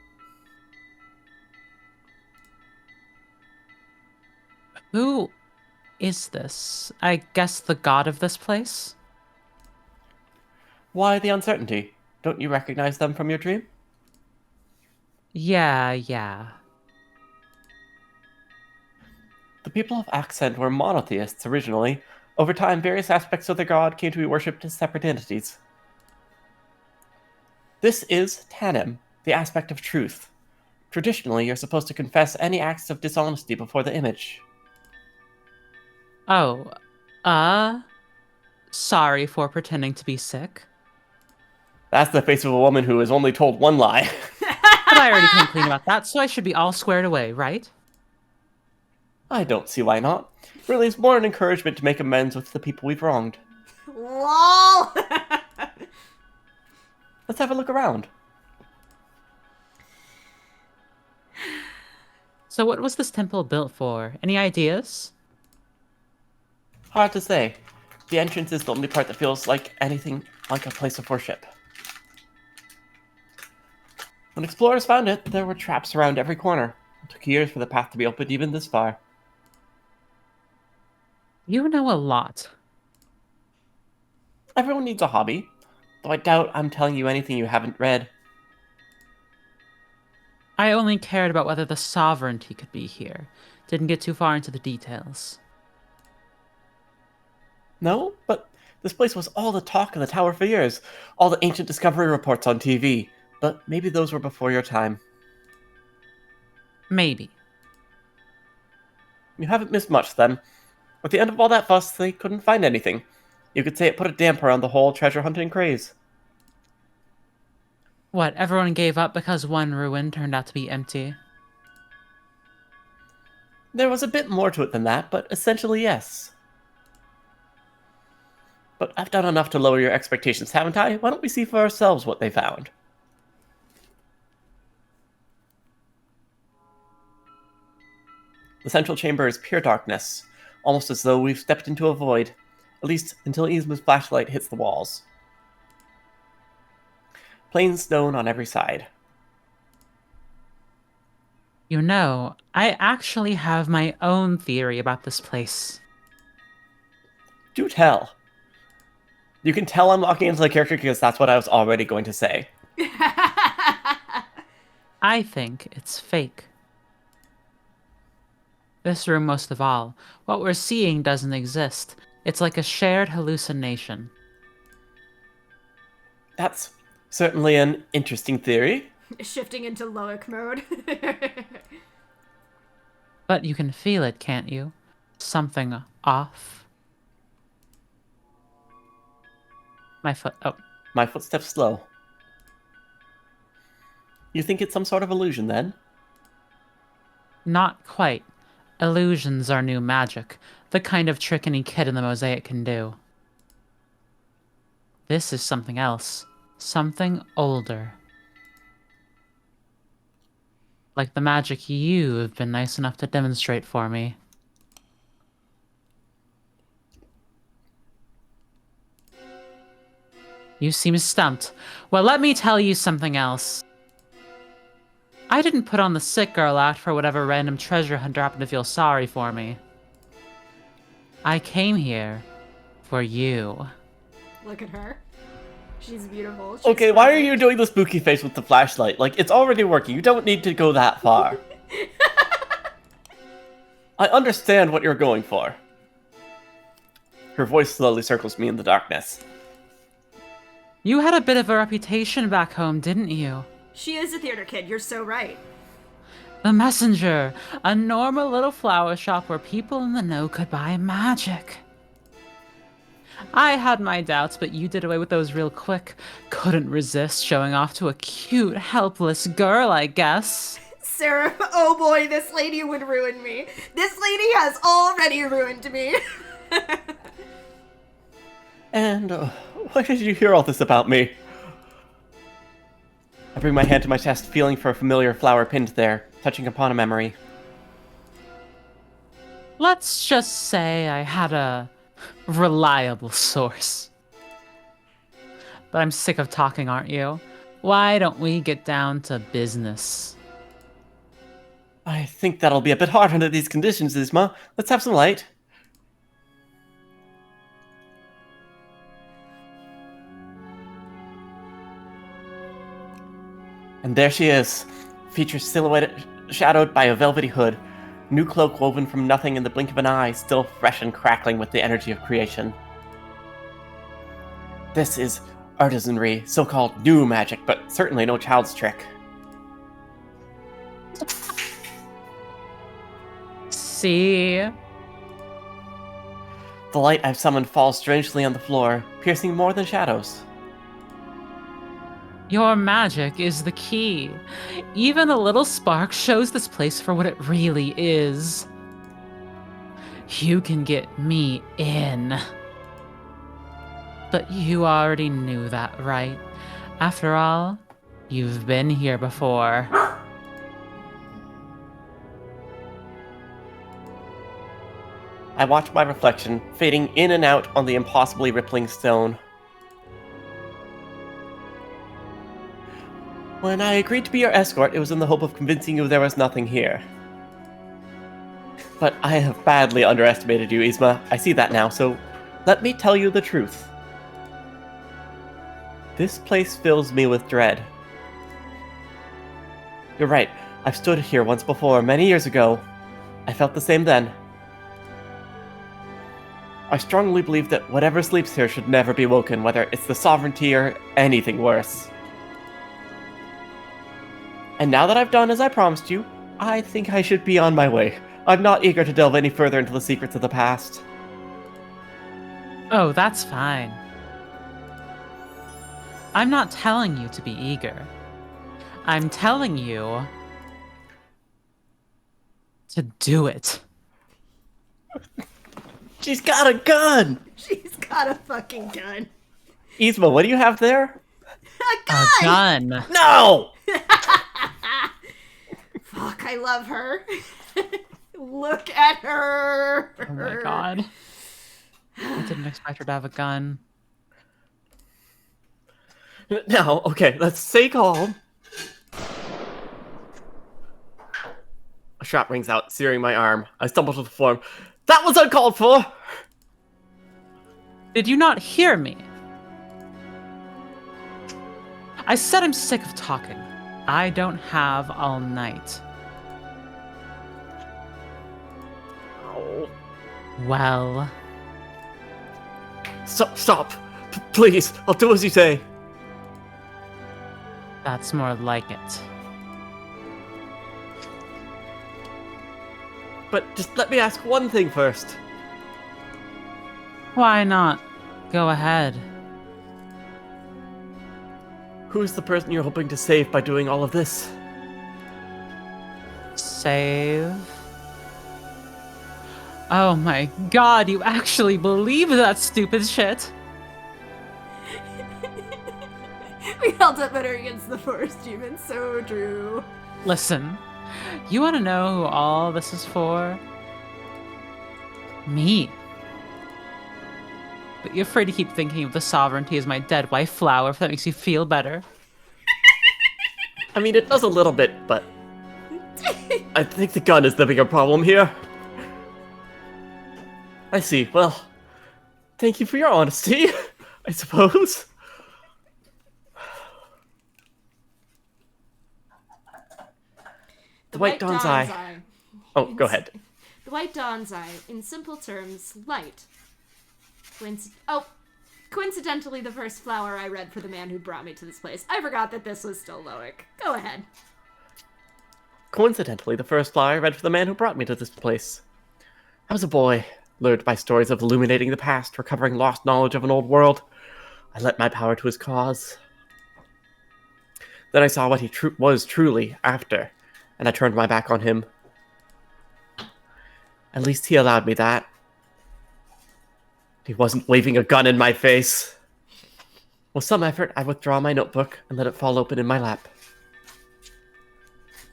Who is this? I guess the god of this place? Why the uncertainty? Don't you recognize them from your dream? Yeah. The people of Accent were monotheists originally. Over time, various aspects of their god came to be worshipped as separate entities. This is Tanim, the aspect of truth. Traditionally, you're supposed to confess any acts of dishonesty before the image. Oh, sorry for pretending to be sick. That's the face of a woman who has only told one lie. But I already came clean about that, so I should be all squared away, right? I don't see why not. Really, it's more an encouragement to make amends with the people we've wronged. LOL! Let's have a look around. So what was this temple built for? Any ideas? Hard to say. The entrance is the only part that feels like anything like a place of worship. When explorers found it, there were traps around every corner. It took years for the path to be opened even this far. You know a lot. Everyone needs a hobby, though I doubt I'm telling you anything you haven't read. I only cared about whether the sovereignty could be here. Didn't get too far into the details. No, but this place was all the talk of the tower for years. All the ancient discovery reports on TV. But maybe those were before your time. Maybe. You haven't missed much, then. At the end of all that fuss, they couldn't find anything. You could say it put a damper on the whole treasure hunting craze. What, everyone gave up because one ruin turned out to be empty? There was a bit more to it than that, but essentially yes. But I've done enough to lower your expectations, haven't I? Why don't we see for ourselves what they found? The central chamber is pure darkness, almost as though we've stepped into a void, at least until Yzma's flashlight hits the walls. Plain stone on every side. You know, I actually have my own theory about this place. Do tell. You can tell I'm locking into the character because that's what I was already going to say. I think it's fake. This room most of all. What we're seeing doesn't exist. It's like a shared hallucination. That's certainly an interesting theory. Shifting into Loic mode. But you can feel it, can't you? Something off. My footsteps slow. You think it's some sort of illusion, then? Not quite. Illusions are new magic, the kind of trick any kid in the mosaic can do. This is something else. Something older. Like the magic you've been nice enough to demonstrate for me. You seem stumped. Well, let me tell you something else. I didn't put on the sick girl act for whatever random treasure hunter happened to feel sorry for me. I came here for you. Look at her. She's beautiful. She's Okay, why are perfect. you doing the spooky face with the flashlight? Like, it's already working. You don't need to go that far. I understand what you're going for. Her voice slowly circles me in the darkness. You had a bit of a reputation back home, didn't you? She is a theater kid, you're so right. The Messenger, a normal little flower shop where people in the know could buy magic. I had my doubts, but you did away with those real quick. Couldn't resist showing off to a cute, helpless girl, I guess. Sarah, oh boy, this lady would ruin me. This lady has already ruined me. And why did you hear all this about me? I bring my hand to my chest, feeling for a familiar flower pinned there, touching upon a memory. Let's just say I had a reliable source. But I'm sick of talking, aren't you? Why don't we get down to business? I think that'll be a bit hard under these conditions, Yzma. Let's have some light. And there she is, features silhouetted, shadowed by a velvety hood, new cloak woven from nothing in the blink of an eye, still fresh and crackling with the energy of creation. This is artisanry, so-called new magic, but certainly no child's trick. See? The light I've summoned falls strangely on the floor, piercing more than shadows. Your magic is the key. Even a little spark shows this place for what it really is. You can get me in. But you already knew that, right? After all, you've been here before. I watch my reflection, fading in and out on the impossibly rippling stone. When I agreed to be your escort, it was in the hope of convincing you there was nothing here. But I have badly underestimated you, Yzma. I see that now, so let me tell you the truth. This place fills me with dread. You're right, I've stood here once before, many years ago. I felt the same then. I strongly believe that whatever sleeps here should never be woken, whether it's the sovereignty or anything worse. And now that I've done as I promised you, I think I should be on my way. I'm not eager to delve any further into the secrets of the past. Oh, that's fine. I'm not telling you to be eager. I'm telling you to do it. She's got a gun! She's got a fucking gun. Yzma, what do you have there? A A gun! gun. No! Fuck, I love her. Look at her. Oh my god. I didn't expect her to have a gun. Now, okay, let's stay calm. A shot rings out, searing my arm. I stumble to the floor. That was uncalled for! Did you not hear me? I said I'm sick of talking. I don't have all night. Oh. Well, Stop! Please, I'll do as you say. that's more like it. But just let me ask one thing first. Why not? Go ahead. Who's the person you're hoping to save by doing all of this? Save? Oh my god, you actually believe that stupid shit? We held up better against the forest demon, so true. Listen, you wanna know who all this is for? Me. But you're afraid to keep thinking of the sovereignty as my dead wife flower if that makes you feel better. I mean, it does a little bit, but I think the gun is the bigger problem here. I see. Well, thank you for your honesty, I suppose. The White Dawn's Eye. Oh, go ahead. The White Dawn's Eye, in simple terms, light. Coincidentally, the first flower I read for the man who brought me to this place. I forgot that this was still Loic. Go ahead. Coincidentally, the first flower I read for the man who brought me to this place. I was a boy, lured by stories of illuminating the past, recovering lost knowledge of an old world. I lent my power to his cause. Then I saw what he was truly after, and I turned my back on him. At least he allowed me that. He wasn't waving a gun in my face. With some effort, I withdraw my notebook and let it fall open in my lap.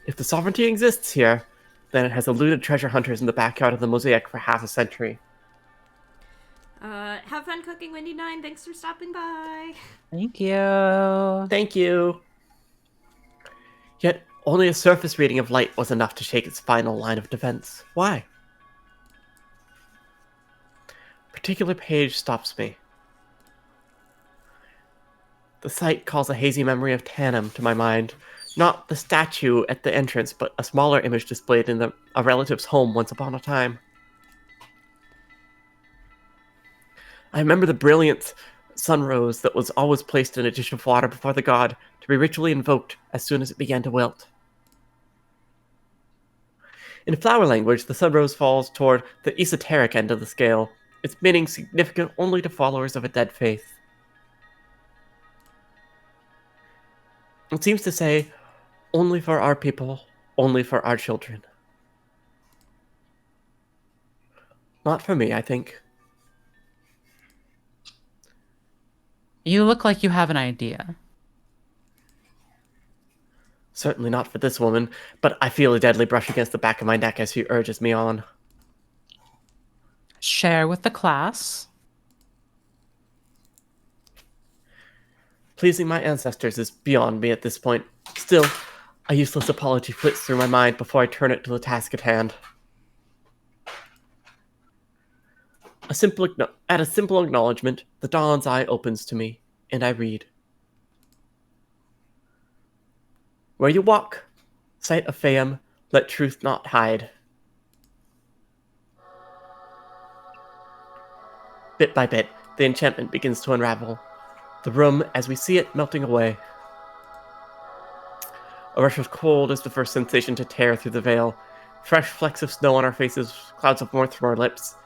If the sovereignty exists here, then it has eluded treasure hunters in the backyard of the mosaic for half a century. Have fun cooking, Wendy9. Thanks for stopping by. Thank you. Thank you. Yet, only a surface reading of light was enough to shake its final line of defense. Why? A particular page stops me. The sight calls a hazy memory of Tannum to my mind. Not the statue at the entrance, but a smaller image displayed in a relative's home once upon a time. I remember the brilliant sunrose that was always placed in a dish of water before the god to be ritually invoked as soon as it began to wilt. In flower language, the sunrose falls toward the esoteric end of the scale, its meaning significant only to followers of a dead faith. It seems to say, only for our people, only for our children. Not for me, I think. You look like you have an idea. Certainly not for this woman, but I feel a deadly brush against the back of my neck as she urges me on. Share with the class. Pleasing my ancestors is beyond me at this point. Still, a useless apology flits through my mind before I turn it to the task at hand. At a simple acknowledgement, the dawn's eye opens to me, and I read. Where you walk, sight of Fayum, let truth not hide. Bit by bit, the enchantment begins to unravel. The room, as we see it, melting away. A rush of cold is the first sensation to tear through the veil. Fresh flecks of snow on our faces, clouds of warmth from our lips.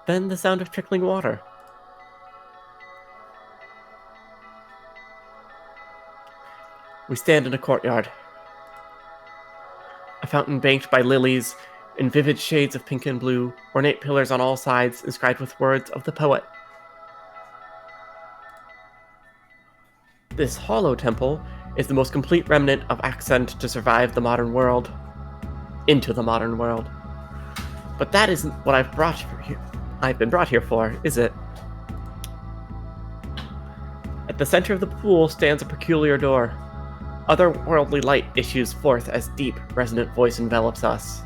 Then the sound of trickling water. We stand in a courtyard. A fountain banked by lilies in vivid shades of pink and blue, ornate pillars on all sides inscribed with words of the poet. This hollow temple is the most complete remnant of accent to survive the modern world. Into the modern world. But that isn't what I've been brought here for, is it? At the center of the pool stands a peculiar door. Otherworldly light issues forth as deep, resonant voice envelops us.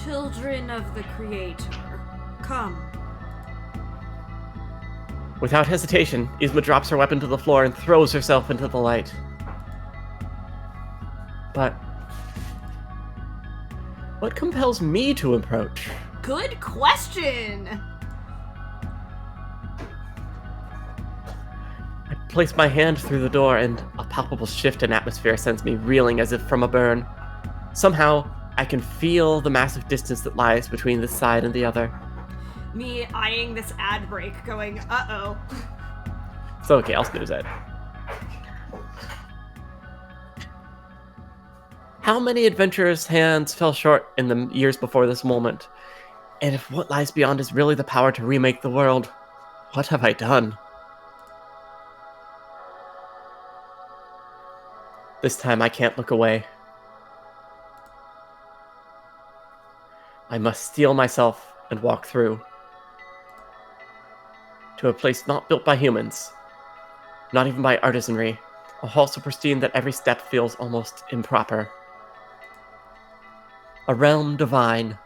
Children of the Creator, come. Without hesitation, Yzma drops her weapon to the floor and throws herself into the light. But what compels me to approach? Good question! I place my hand through the door and a palpable shift in atmosphere sends me reeling as if from a burn. Somehow, I can feel the massive distance that lies between this side and the other. Me eyeing this ad break going, uh-oh. It's okay, I'll snooze it. How many adventurers' hands fell short in the years before this moment? And if what lies beyond is really the power to remake the world, what have I done? This time I can't look away. I must steel myself and walk through. To a place not built by humans. Not even by artisanry. A hall so pristine that every step feels almost improper. A realm divine.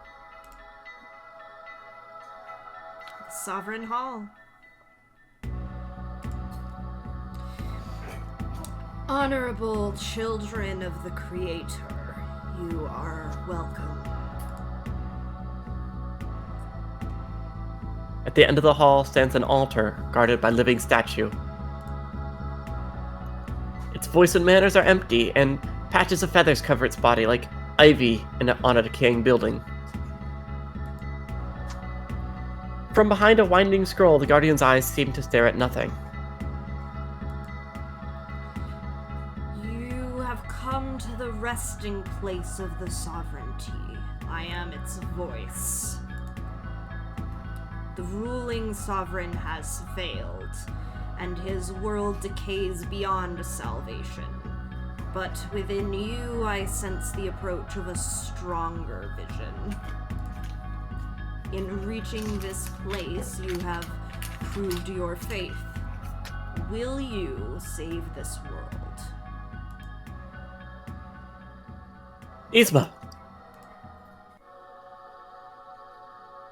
Sovereign Hall. Honorable children of the Creator, you are welcome. At the end of the hall stands an altar guarded by living statue. Its voice and manners are empty, and patches of feathers cover its body like ivy on a decaying building. From behind a winding scroll, the Guardian's eyes seem to stare at nothing. You have come to the resting place of the sovereignty. I am its voice. The ruling sovereign has failed, and his world decays beyond salvation. But within you, I sense the approach of a stronger vision. In reaching this place, you have proved your faith. Will you save this world? Yzma!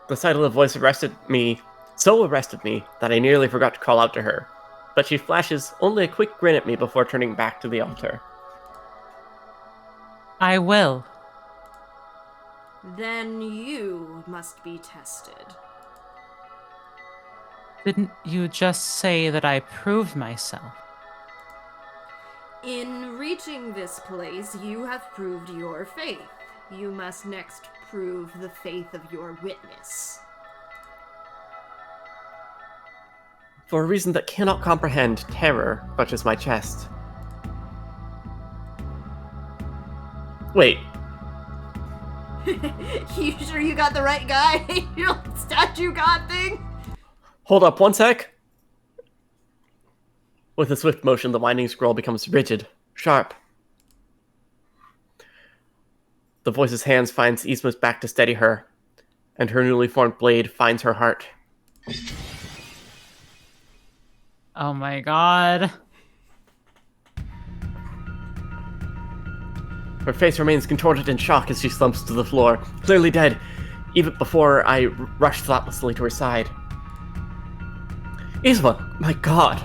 The sight of the voice arrested me that I nearly forgot to call out to her. But she flashes only a quick grin at me before turning back to the altar. I will. Then you must be tested. Didn't you just say that I proved myself? In reaching this place, you have proved your faith. You must next prove the faith of your witness. For a reason that cannot comprehend, terror clutches my chest. Wait, You sure you got the right guy? Your statue god thing? hold up one sec. With a swift motion, the winding scroll becomes rigid, sharp. The voice's hands finds Yzma's back to steady her, and her newly formed blade finds her heart. Oh my god. Her face remains contorted in shock as she slumps to the floor, clearly dead, even before I rush thoughtlessly to her side. Yzma, my god!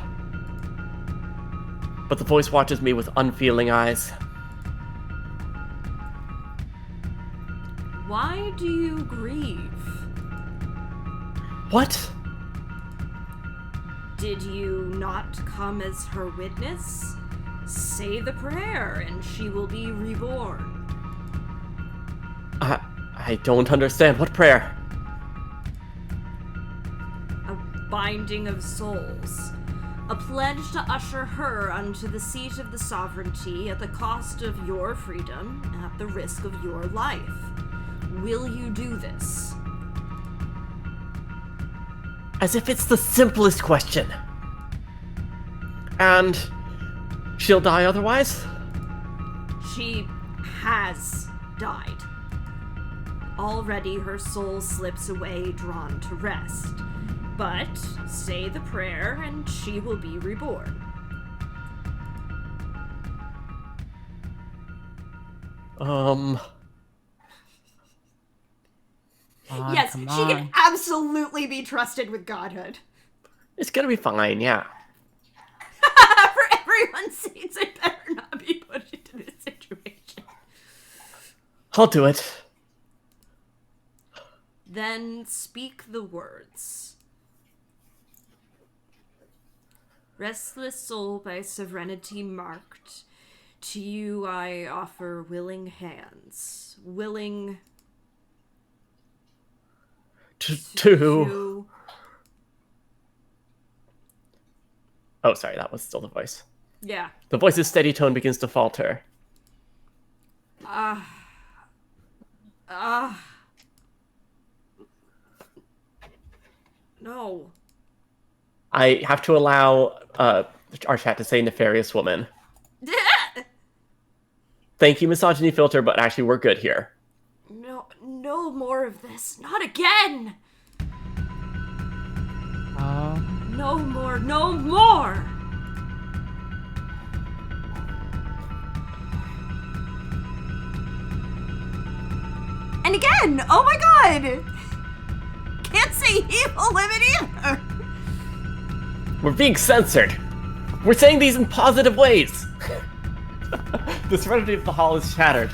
But the voice watches me with unfeeling eyes. Why do you grieve? What? Did you not come as her witness? Say the prayer and she will be reborn. I don't understand. What prayer? A binding of souls. A pledge to usher her unto the seat of the sovereignty at the cost of your freedom, at the risk of your life. Will you do this? As if it's the simplest question. And she'll die otherwise? She has died. Already her soul slips away, drawn to rest. But say the prayer and she will be reborn. Yes, she can absolutely be trusted with godhood. It's gonna be fine, yeah. For everyone's sakes, I better not be put into this situation. I'll do it. Then speak the words. Restless soul by serenity marked, to you I offer willing hands, willing to... Oh, sorry, that was still the voice. Yeah. The voice's steady tone begins to falter. No. I have to allow our chat to say nefarious woman. Thank you, misogyny filter, but actually we're good here. No more of this. Not again! No more, no more! And again! Oh my god! Can't say evil limit either! We're being censored! We're saying these in positive ways! The serenity of the hall is shattered.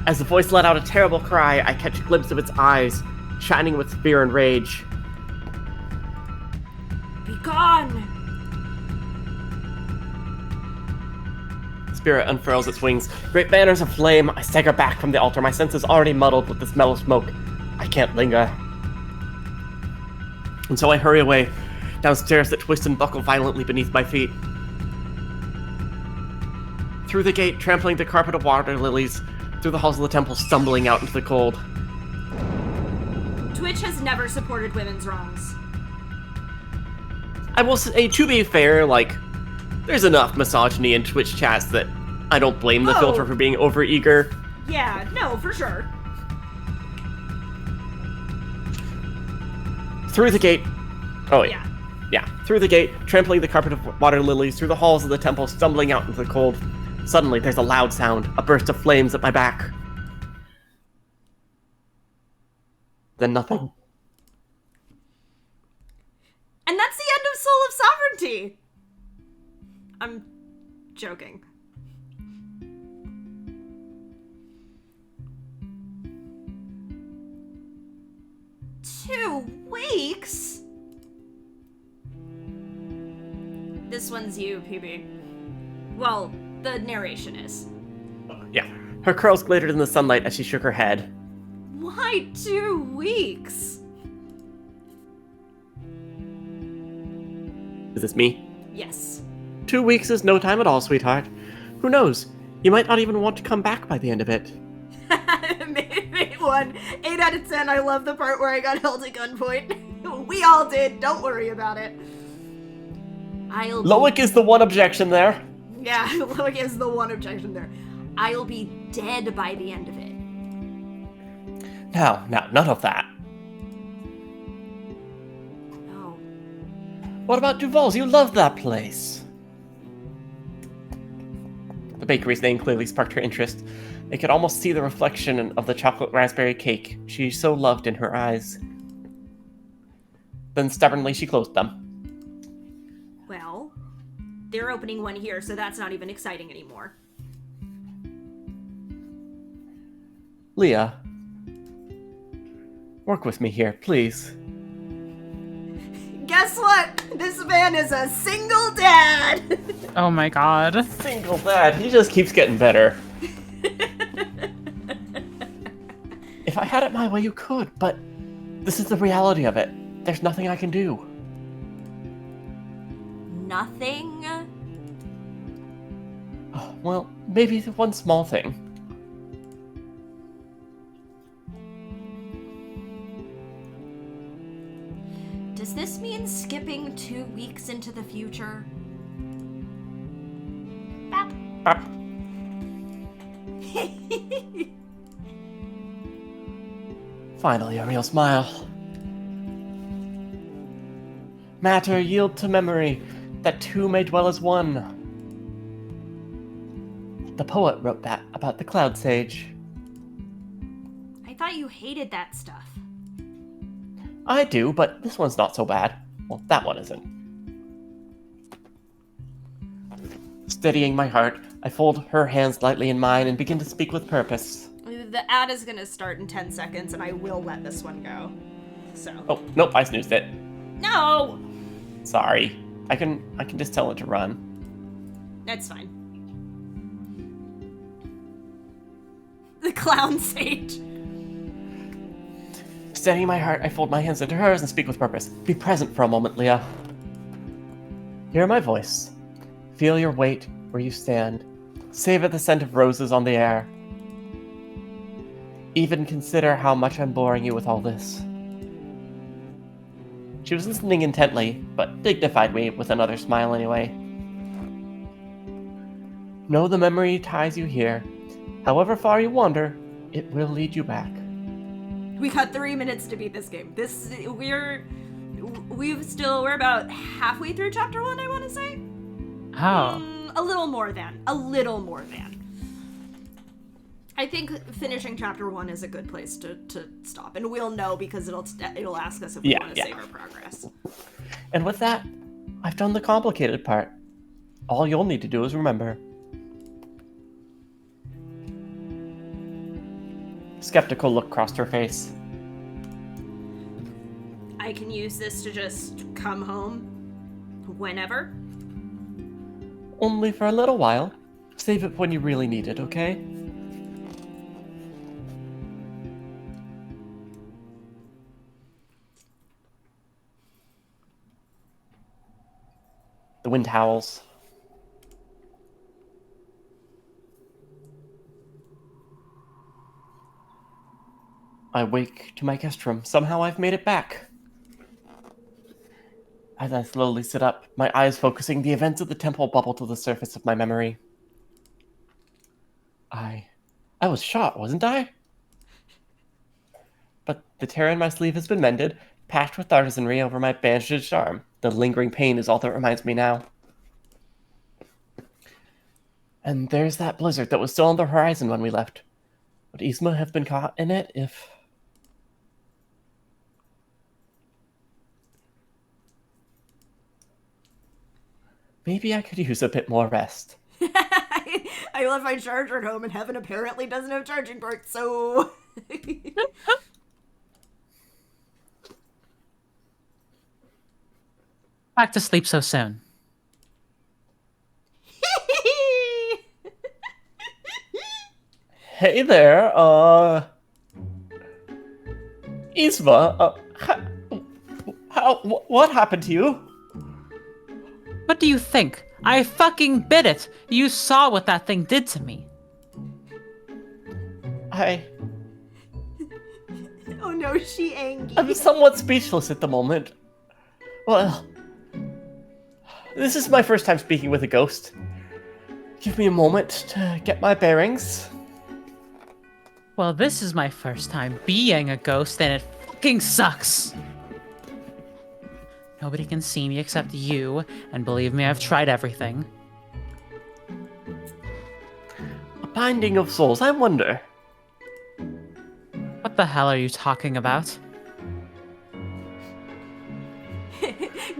As the voice let out a terrible cry, I catch a glimpse of its eyes, shining with fear and rage. Be gone! The spirit unfurls its wings. Great banners of flame. I stagger back from the altar, my senses already muddled with the smell of smoke. I can't linger. And so I hurry away, downstairs that twist and buckle violently beneath my feet. Through the gate, trampling the carpet of water lilies, through the halls of the temple, stumbling out into the cold. Twitch has never supported women's wrongs. I will say, to be fair, like, there's enough misogyny in Twitch chats that I don't blame the filter for being overeager. Yeah, no, for sure. Through the gate. Oh, wait. Yeah. Yeah. Through the gate, trampling the carpet of water lilies, through the halls of the temple, stumbling out into the cold. Suddenly, there's a loud sound, a burst of flames at my back. Then nothing. And that's the end of Soul of Sovereignty! I'm joking. Two weeks? This one's you, PB. Well, the narration is. Yeah. Her curls glittered in the sunlight as she shook her head. Why 2 weeks? Is this me? Yes. 2 weeks is no time at all, sweetheart. Who knows? You might not even want to come back by the end of it. Maybe 1. 8 out of 10. I love the part where I got held at gunpoint. We all did. Don't worry about it. Loic is the one objection there. Yeah, Loic is the one objection there. I'll be dead by the end of it. No, none of that. No. What about Duval's? You love that place. The bakery's name clearly sparked her interest. I could almost see the reflection of the chocolate raspberry cake she so loved in her eyes. Then stubbornly she closed them. Well, they're opening one here, so that's not even exciting anymore. Leah, work with me here, please. Guess what? This man is a single dad! Oh my god. Single dad, he just keeps getting better. If I had it my way, you could, but this is the reality of it. There's nothing I can do. Nothing? Oh, well, maybe one small thing. Does this mean skipping 2 weeks into the future? Bap. Bap. Finally, a real smile. Matter yield to memory, that two may dwell as one. The poet wrote that about the Cloud Sage. I thought you hated that stuff. I do, but this one's not so bad. Well, that one isn't. Steadying my heart, I fold her hands lightly in mine and begin to speak with purpose. The ad is gonna start in 10 seconds, and I will let this one go. So. Oh, nope, I snoozed it. No! Sorry. I can just tell it to run. That's fine. The Clown Sage. Steadying my heart, I fold my hands into hers and speak with purpose. Be present for a moment, Leah. Hear my voice. Feel your weight where you stand. Savor the scent of roses on the air. Even consider how much I'm boring you with all this. She was listening intently, but dignified me with another smile anyway. Know the memory ties you here. However far you wander, it will lead you back. We got 3 minutes to beat this game. We're about halfway through chapter 1, I want to say. Oh. A little more than. I think finishing chapter 1 is a good place to stop, and we'll know because it'll ask us if we want to save our progress. And with that, I've done the complicated part. All you'll need to do is remember. Skeptical look crossed her face. I can use this to just come home whenever. Only for a little while. Save it when you really need it, okay? The wind howls. I wake to my guest room. Somehow I've made it back. As I slowly sit up, my eyes focusing, the events of the temple bubble to the surface of my memory. I was shot, wasn't I? But the tear in my sleeve has been mended, patched with artisanry over my bandaged arm. The lingering pain is all that reminds me now. And there's that blizzard that was still on the horizon when we left. Would Yzma have been caught in it if... Maybe I could use a bit more rest. I left my charger at home, and heaven apparently doesn't have charging ports, so... Back to sleep so soon. Hey there, Yzma, what happened to you? What do you think? I fucking bit it! You saw what that thing did to me. Oh no, she angry. I'm somewhat speechless at the moment. Well, this is my first time speaking with a ghost. Give me a moment to get my bearings. Well, this is my first time being a ghost, and it fucking sucks! Nobody can see me except you, and believe me, I've tried everything. A binding of souls, I wonder. What the hell are you talking about?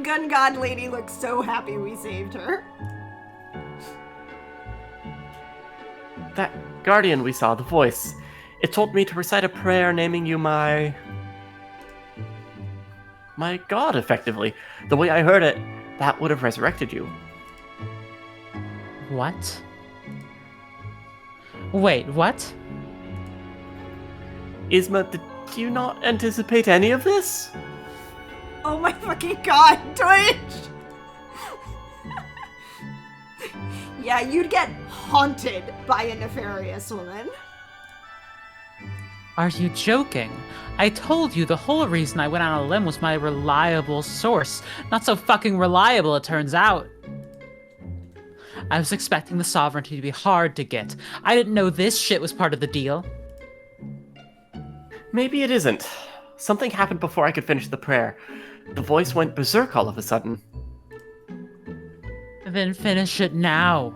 Gun God Lady looks so happy we saved her. That guardian we saw, the voice. It told me to recite a prayer naming you my... my god, effectively. The way I heard it, that would have resurrected you. What? Wait, what? Isma, did you not anticipate any of this? Oh my fucking god, Twitch! Yeah, you'd get haunted by a nefarious woman. Are you joking? I told you the whole reason I went on a limb was my reliable source. Not so fucking reliable, it turns out. I was expecting the sovereignty to be hard to get. I didn't know this shit was part of the deal. Maybe it isn't. Something happened before I could finish the prayer. The voice went berserk all of a sudden. Then finish it now.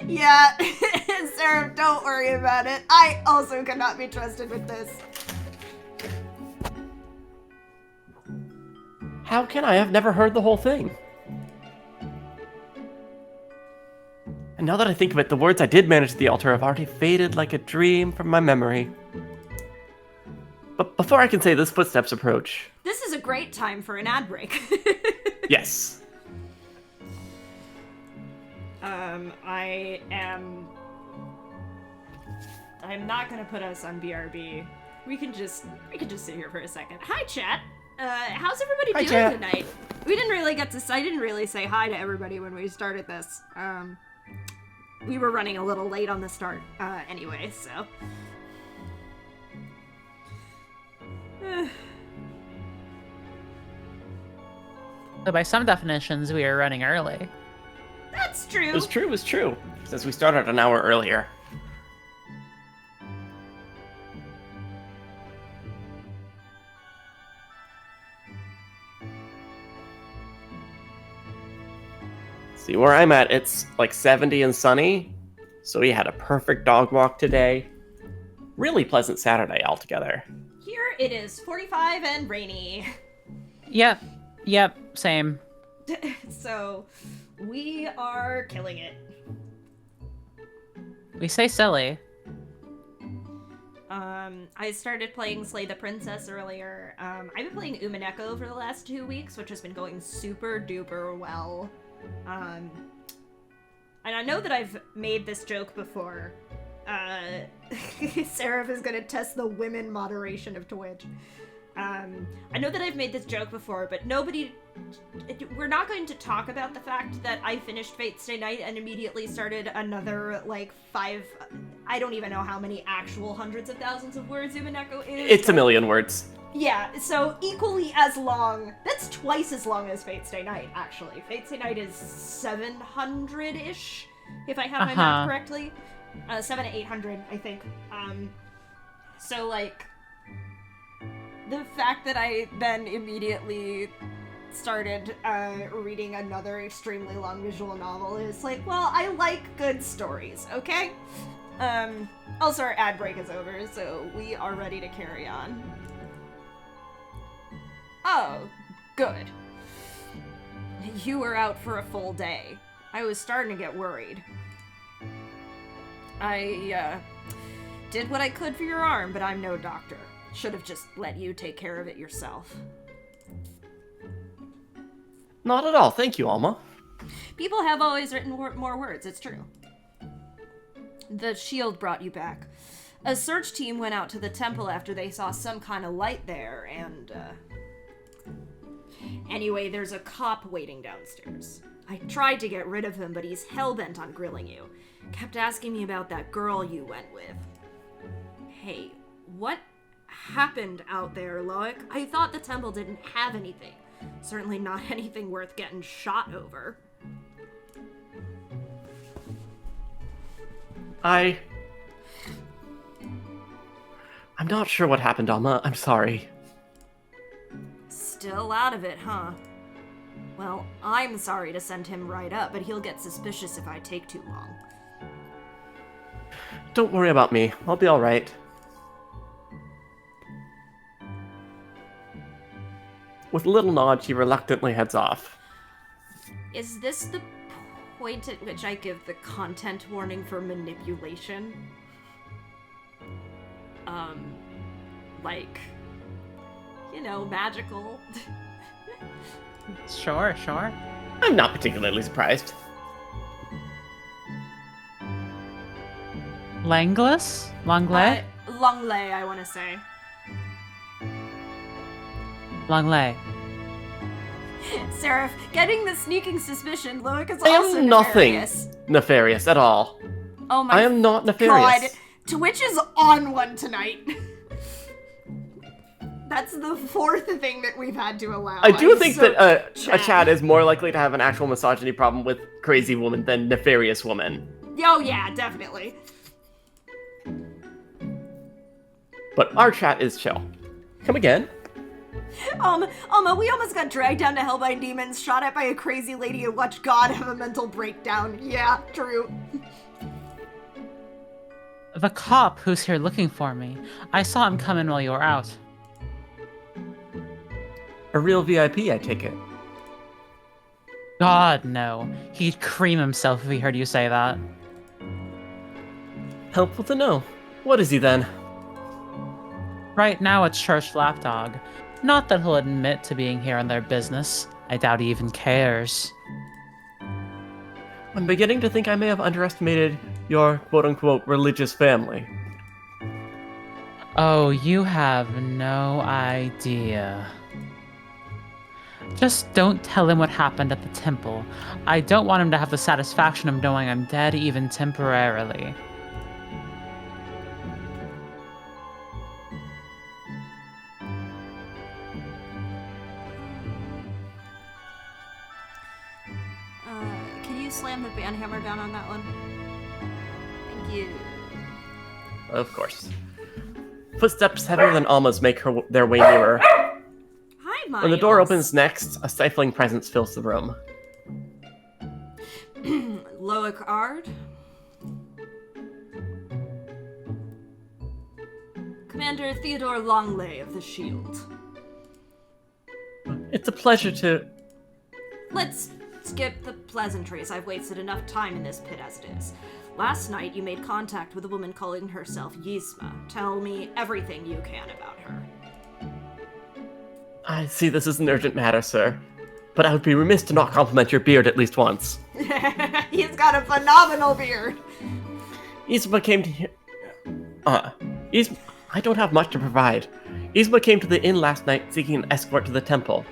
Yeah, Sarah, don't worry about it. I also cannot be trusted with this. How can I? I've never heard the whole thing. And now that I think of it, the words I did manage at the altar have already faded like a dream from my memory. But before I can say this, footsteps approach. This is a great time for an ad break. Yes. I'm not gonna put us on BRB. We can just sit here for a second. Hi, chat. How's everybody doing chat. tonight? I didn't really say hi to everybody when we started this. We were running a little late on the start, anyway, so. So by some definitions, we are running early. That's true. It was true. Since we started an hour earlier. See, where I'm at, it's like 70 and sunny. So we had a perfect dog walk today. Really pleasant Saturday altogether. Here it is 45 and rainy. Yep, same. So, we are killing it. We say silly. I started playing Slay the Princess earlier. I've been playing Umineko for the last 2 weeks, which has been going super duper well. And I know that I've made this joke before. Seraph is gonna test the women moderation of Twitch. I know that I've made this joke before, but we're not going to talk about the fact that I finished Fate Stay Night and immediately started another, like, 5, I don't even know how many actual hundreds of thousands of words Umineko is. It's a million words. Yeah, so equally as long, that's twice as long as Fate Stay Night, actually. Fate Stay Night is 700-ish, if I have my math correctly. 700 to 800, I think. So, like, the fact that I then immediately started reading another extremely long visual novel is like, well, I like good stories, okay? Also, our ad break is over, so we are ready to carry on. Oh, good. You were out for a full day. I was starting to get worried. I did what I could for your arm, but I'm no doctor. Should have just let you take care of it yourself. Not at all, thank you, Alma. People have always written more words, it's true. The shield brought you back. A search team went out to the temple after they saw some kind of light there, and, Anyway, there's a cop waiting downstairs. I tried to get rid of him, but he's hell-bent on grilling you. Kept asking me about that girl you went with. Hey, what happened out there, Loic? I thought the temple didn't have anything. Certainly not anything worth getting shot over. I'm not sure what happened, Alma. I'm sorry. Still out of it, huh? Well, I'm sorry to send him right up, but he'll get suspicious if I take too long. Don't worry about me. I'll be alright. With a little nod, she reluctantly heads off. Is this the point at which I give the content warning for manipulation? Like, magical. Sure. I'm not particularly surprised. Langley? Longley, I want to say. Langley. Seraph, getting the sneaking suspicion, Loic is I also am nothing nefarious. nefarious at all. Oh my I am not nefarious. God, Twitch is on one tonight. That's the fourth thing that we've had to allow. I do I'm think so that a chat is more likely to have an actual misogyny problem with crazy woman than nefarious woman. Oh yeah, definitely. But our chat is chill. Come again? We almost got dragged down to hell by demons, shot at by a crazy lady, and watched God have a mental breakdown. Yeah, true. The cop who's here looking for me. I saw him come in while you were out. A real VIP, I take it. God, no. He'd cream himself if he heard you say that. Helpful to know. What is he then? Right now, a church lapdog. Not that he'll admit to being here on their business. I doubt he even cares. I'm beginning to think I may have underestimated your quote-unquote religious family. Oh, you have no idea. Just don't tell him what happened at the temple. I don't want him to have the satisfaction of knowing I'm dead even temporarily. Can you slam the band hammer down on that one? Thank you. Of course. Footsteps heavier than Alma's make their way nearer. Hi, Miles. When the door opens next, a stifling presence fills the room. Loic Ard. Commander Theodore Longley of the Shield. It's a pleasure to... Let's skip the pleasantries. I've wasted enough time in this pit as it is. Last night, you made contact with a woman calling herself Yzma. Tell me everything you can about her. I see this is an urgent matter, sir. But I would be remiss to not compliment your beard at least once. He's got a phenomenal beard. Yzma came to here... Yzma... I don't have much to provide. Yzma came to the inn last night seeking an escort to the temple.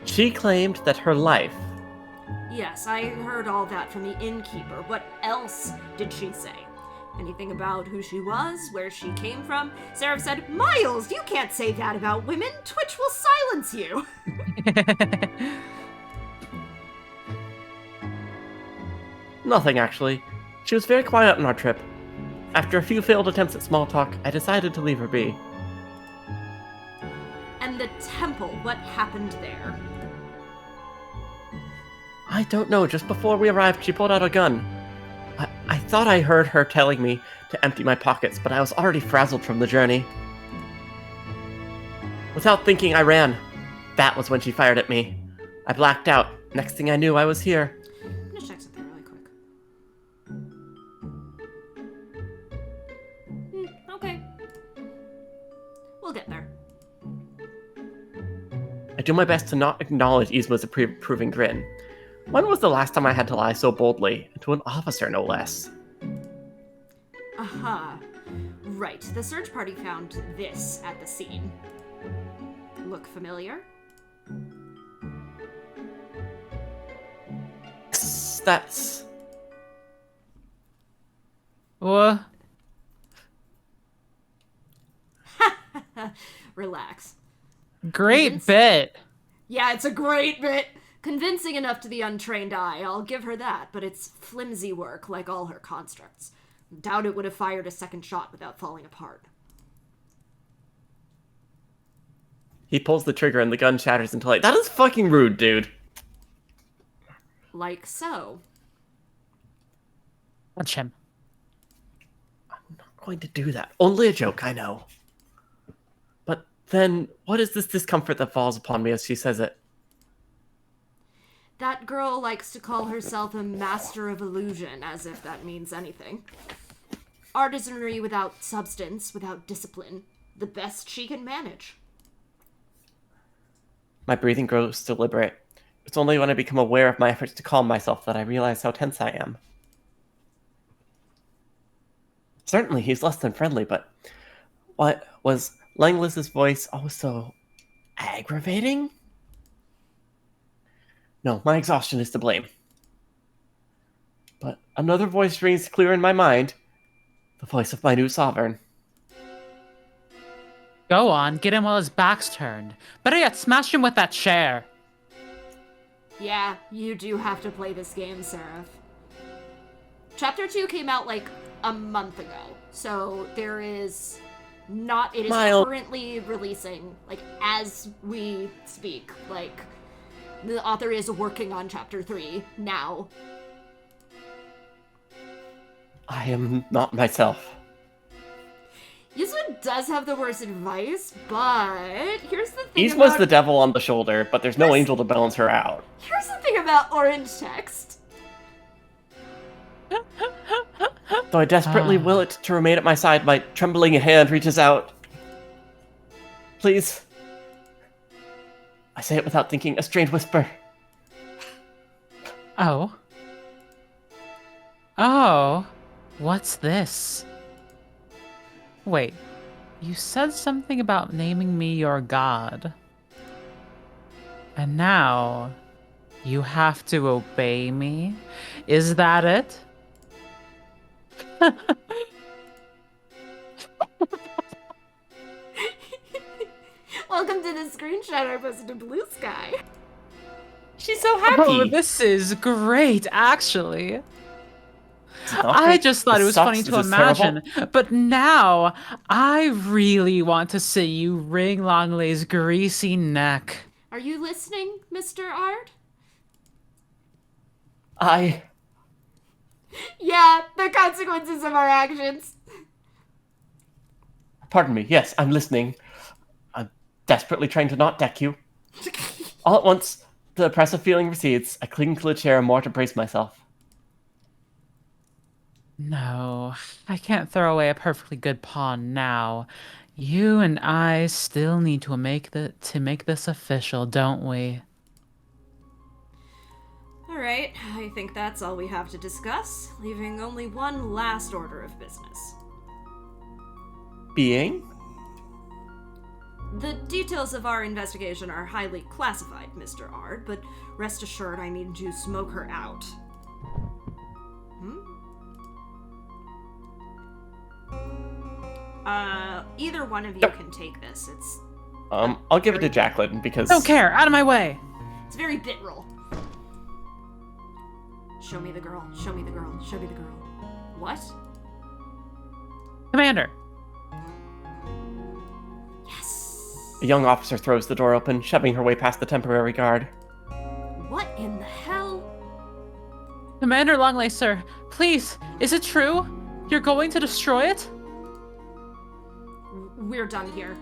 She claimed that her life... Yes, I heard all that from the innkeeper. What else did she say? Anything about who she was, where she came from? Seraph said, Miles, you can't say that about women. Twitch will silence you. Nothing, actually. She was very quiet on our trip. After a few failed attempts at small talk, I decided to leave her be. And the temple, what happened there? I don't know, just before we arrived, she pulled out a gun. I thought I heard her telling me to empty my pockets, but I was already frazzled from the journey. Without thinking, I ran. That was when she fired at me. I blacked out. Next thing I knew, I was here. I'm gonna check something really quick. Okay. We'll get there. I do my best to not acknowledge Yzma's approving grin. When was the last time I had to lie so boldly, and to an officer no less? Aha. Right, the search party found this at the scene. Look familiar? That's... What? Relax. Great bit. Yeah, it's a great bit. Convincing enough to the untrained eye, I'll give her that, but it's flimsy work, like all her constructs. Doubt it would have fired a second shot without falling apart. He pulls the trigger and the gun shatters into light. That is fucking rude, dude. Like so. Punch him. I'm not going to do that. Only a joke, I know. But then, what is this discomfort that falls upon me as she says it? That girl likes to call herself a master of illusion, as if that means anything. Artisanry without substance, without discipline. The best she can manage. My breathing grows deliberate. It's only when I become aware of my efforts to calm myself that I realize how tense I am. Certainly, he's less than friendly, but what was Langlis's voice always so aggravating? No, my exhaustion is to blame. But another voice rings clear in my mind. The voice of my new sovereign. Go on, get him while his back's turned. Better yet, smash him with that chair. Yeah, you do have to play this game, Seraph. Chapter 2 came out like a month ago, so there is not. It is currently releasing, like, as we speak. Like, the author is working on Chapter 3 now. I am not myself. Yuzma does have the worst advice, but here's the thing Yzma's the devil on the shoulder, but there's no angel to balance her out. Here's the thing about orange text. Though I desperately will it to remain at my side, my trembling hand reaches out. Please. I say it without thinking, a strange whisper. Oh. Oh. What's this? Wait, you said something about naming me your god. And now, you have to obey me? Is that it? Welcome to the screenshot I posted to Blue Sky. She's so happy. Oh, this is great, actually. I just thought it was funny to imagine, but now I really want to see you wring Longley's greasy neck. Are you listening, Mr. Ard? Yeah, the consequences of our actions. Pardon me, yes, I'm listening. I'm desperately trying to not deck you. All at once, the oppressive feeling recedes. I cling to the chair more to brace myself. No, I can't throw away a perfectly good pawn now. You and I still need to make this official, don't we? Alright, I think that's all we have to discuss, leaving only one last order of business. Being? The details of our investigation are highly classified, Mr. Ard, but rest assured I need to smoke her out. Either one of you can take this. It's I'll give it to Jacqueline because... Don't care! Out of my way! It's very bit roll. Show me the girl. Show me the girl. Show me the girl. What? Commander! Yes! A young officer throws the door open, shoving her way past the temporary guard. What in the hell? Commander Longley, sir, please, is it true? You're going to destroy it? We're done here.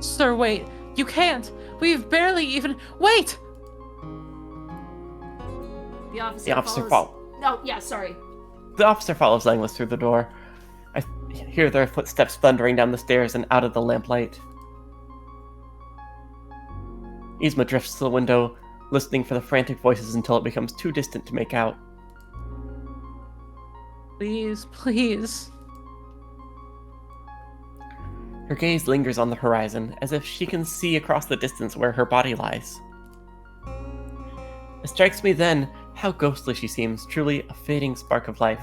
Sir, wait. You can't. We've barely even... Wait! The officer follows. Oh, yeah, sorry. The officer follows Langlis through the door. I hear their footsteps thundering down the stairs and out of the lamplight. Yzma drifts to the window, listening for the frantic voices until it becomes too distant to make out. Please, please. Her gaze lingers on the horizon, as if she can see across the distance where her body lies. It strikes me then how ghostly she seems, truly a fading spark of life.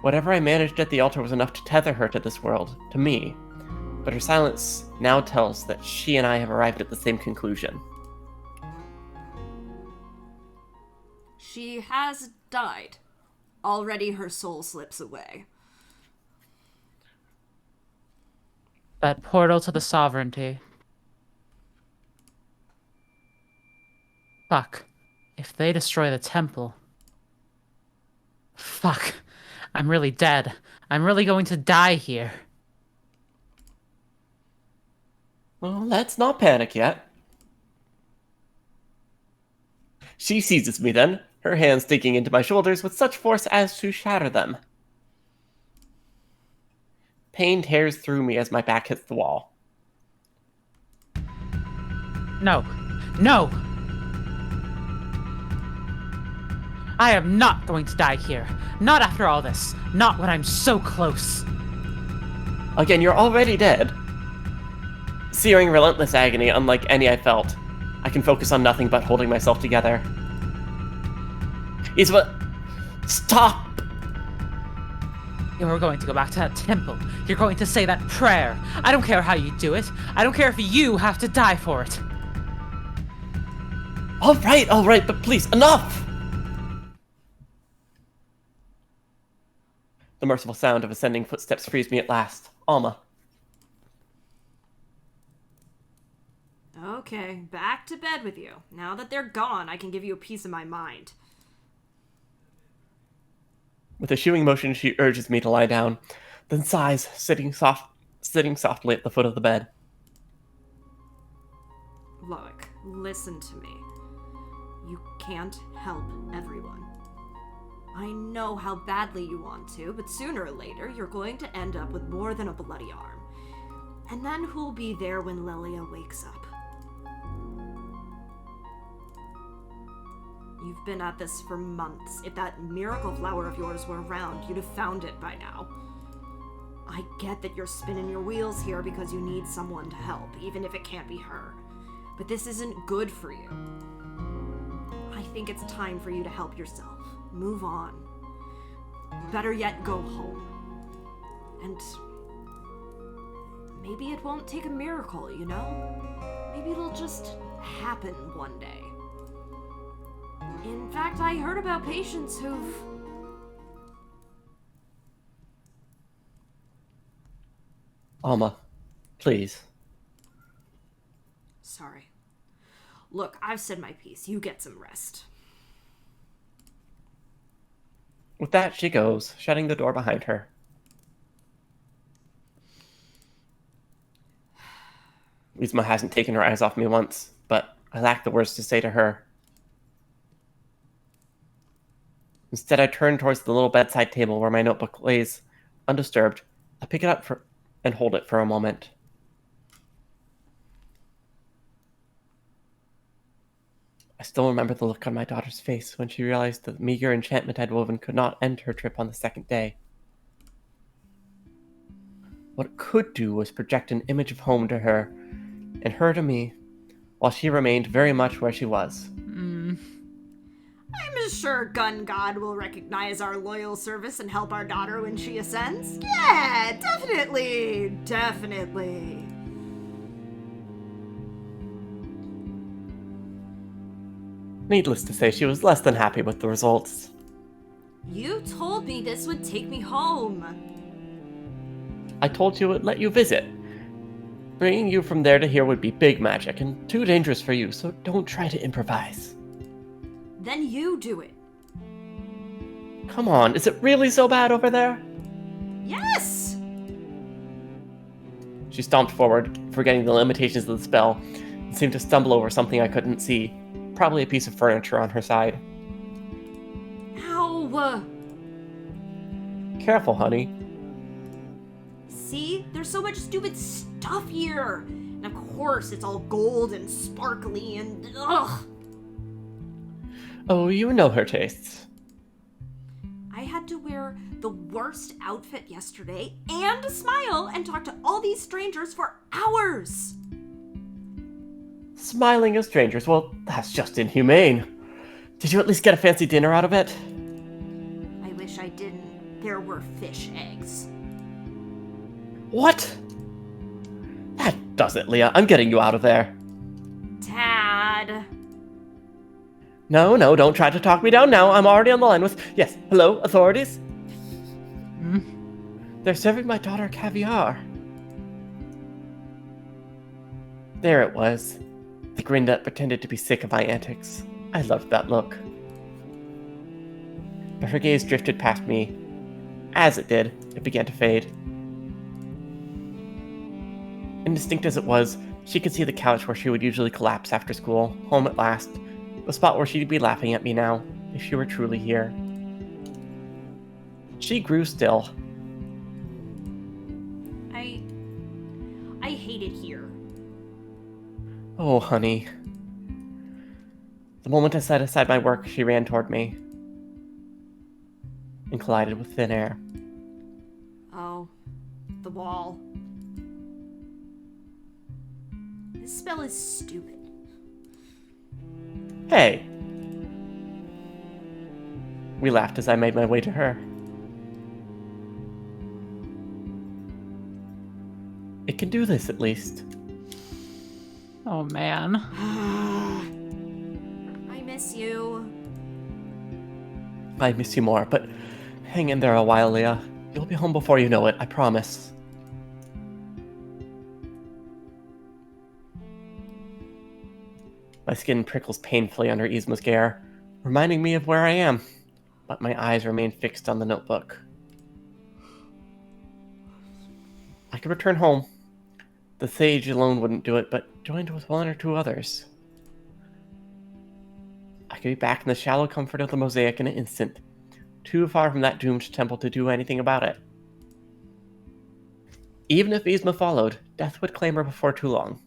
Whatever I managed at the altar was enough to tether her to this world, to me, but her silence now tells that she and I have arrived at the same conclusion. She has died. Already her soul slips away. That portal to the sovereignty. Fuck. If they destroy the temple... Fuck. I'm really dead. I'm really going to die here. Well, let's not panic yet. She seizes me then, her hands digging into my shoulders with such force as to shatter them. Pain tears through me as my back hits the wall. No. No! I am not going to die here. Not after all this. Not when I'm so close. Again, you're already dead. Searing relentless agony, unlike any I felt. I can focus on nothing but holding myself together. Stop! You're going to go back to that temple. You're going to say that prayer. I don't care how you do it. I don't care if you have to die for it. All right, but please, enough! The merciful sound of ascending footsteps frees me at last. Alma. Okay, back to bed with you. Now that they're gone, I can give you a piece of my mind. With a shooing motion, she urges me to lie down, then sighs, sitting softly at the foot of the bed. Look, listen to me. You can't help everyone. I know how badly you want to, but sooner or later, you're going to end up with more than a bloody arm. And then who'll be there when Lilia wakes up? You've been at this for months. If that miracle flower of yours were around, you'd have found it by now. I get that you're spinning your wheels here because you need someone to help, even if it can't be her. But this isn't good for you. I think it's time for you to help yourself. Move on. Better yet, go home. And maybe it won't take a miracle, you know? Maybe it'll just happen one day. In fact, I heard about patients who've... Alma, please. Sorry. Look, I've said my piece. You get some rest. With that, she goes, shutting the door behind her. Yzma hasn't taken her eyes off me once, but I lack the words to say to her. Instead, I turn towards the little bedside table where my notebook lays undisturbed. I pick it up and hold it for a moment. I still remember the look on my daughter's face when she realized the meager enchantment I'd woven could not end her trip on the second day. What it could do was project an image of home to her, and her to me, while she remained very much where she was. I'm sure Gun God will recognize our loyal service and help our daughter when she ascends. Yeah, definitely. Definitely. Needless to say, she was less than happy with the results. You told me this would take me home. I told you it would let you visit. Bringing you from there to here would be big magic and too dangerous for you, so don't try to improvise. Then you do it. Come on, is it really so bad over there? Yes! She stomped forward, forgetting the limitations of the spell, and seemed to stumble over something I couldn't see, probably a piece of furniture on her side. Ow! Careful, honey. See? There's so much stupid stuff here! And of course, it's all gold and sparkly and... ugh! Oh, you know her tastes. I had to wear the worst outfit yesterday and smile and talk to all these strangers for hours! Smiling at strangers, well, that's just inhumane. Did you at least get a fancy dinner out of it? I wish I didn't. There were fish eggs. What? That does it, Leah. I'm getting you out of there. Dad. No, don't try to talk me down now. I'm already on the line with... Yes, hello, authorities? They're serving my daughter caviar. There it was. The grin that pretended to be sick of my antics. I loved that look. But her gaze drifted past me. As it did, it began to fade. Indistinct as it was, she could see the couch where she would usually collapse after school, home at last, the spot where she'd be laughing at me now, if she were truly here. She grew still. I hate it here. Oh, honey. The moment I set aside my work, she ran toward me and collided with thin air. Oh, the wall. This spell is stupid. Hey! We laughed as I made my way to her. It can do this, at least. Oh, man. I miss you. I miss you more, but hang in there a while, Leah. You'll be home before you know it, I promise. My skin prickles painfully under Yzma's gaze, reminding me of where I am, but my eyes remain fixed on the notebook. I could return home. The sage alone wouldn't do it, but joined with one or two others. I could be back in the shallow comfort of the mosaic in an instant, too far from that doomed temple to do anything about it. Even if Yzma followed, death would claim her before too long.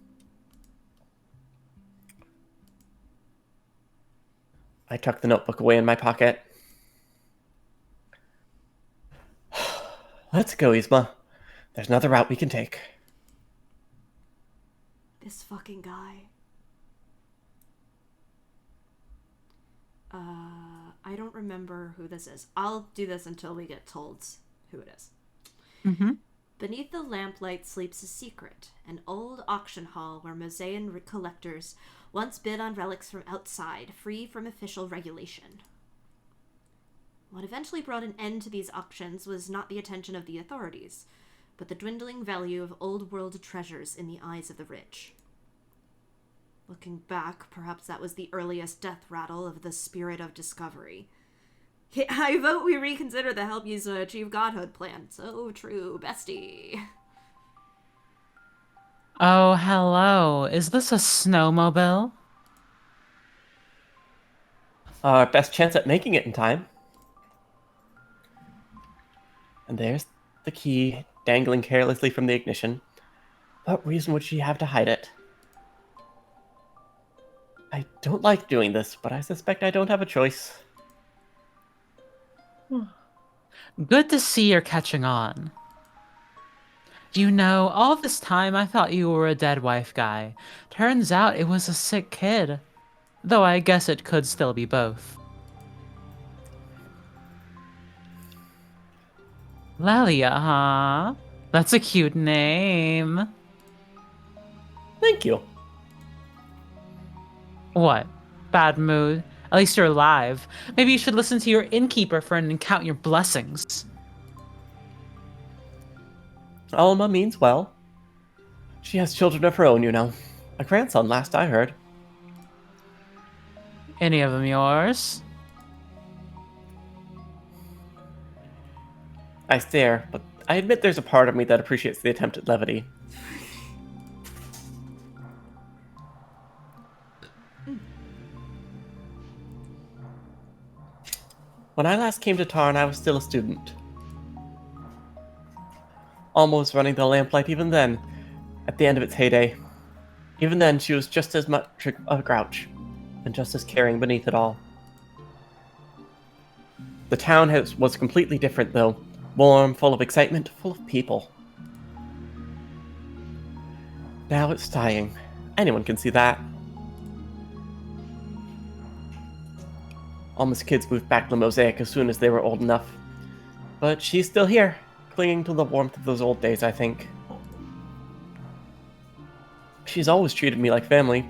I tucked the notebook away in my pocket. Let's go, Yzma. There's another route we can take. This fucking guy. I don't remember who this is. I'll do this until we get told who it is. Mm-hmm. Beneath the lamplight sleeps a secret, an old auction hall where Mosaian collectors once bid on relics from outside, free from official regulation. What eventually brought an end to these auctions was not the attention of the authorities, but the dwindling value of old-world treasures in the eyes of the rich. Looking back, perhaps that was the earliest death rattle of the spirit of discovery. I vote we reconsider the help Yzma achieve godhood plan. So true, bestie. Oh, hello. Is this a snowmobile? Our best chance at making it in time. And there's the key dangling carelessly from the ignition. What reason would she have to hide it? I don't like doing this, but I suspect I don't have a choice. Good to see you're catching on. You know, all this time I thought you were a dead wife guy. Turns out it was a sick kid. Though I guess it could still be both. Lelia, huh? That's a cute name. Thank you. What? Bad mood? At least you're alive. Maybe you should listen to your innkeeper friend and count your blessings. Alma means well. She has children of her own, you know. A grandson, last I heard. Any of them yours? I stare, but I admit there's a part of me that appreciates the attempt at levity. When I last came to Tarn, I was still a student. Almost running the lamplight even then, at the end of its heyday. Even then, she was just as much a grouch, and just as caring beneath it all. The town was completely different, though. Warm, full of excitement, full of people. Now it's dying. Anyone can see that. Alma's kids moved back to the mosaic as soon as they were old enough. But she's still here, clinging to the warmth of those old days, I think. She's always treated me like family.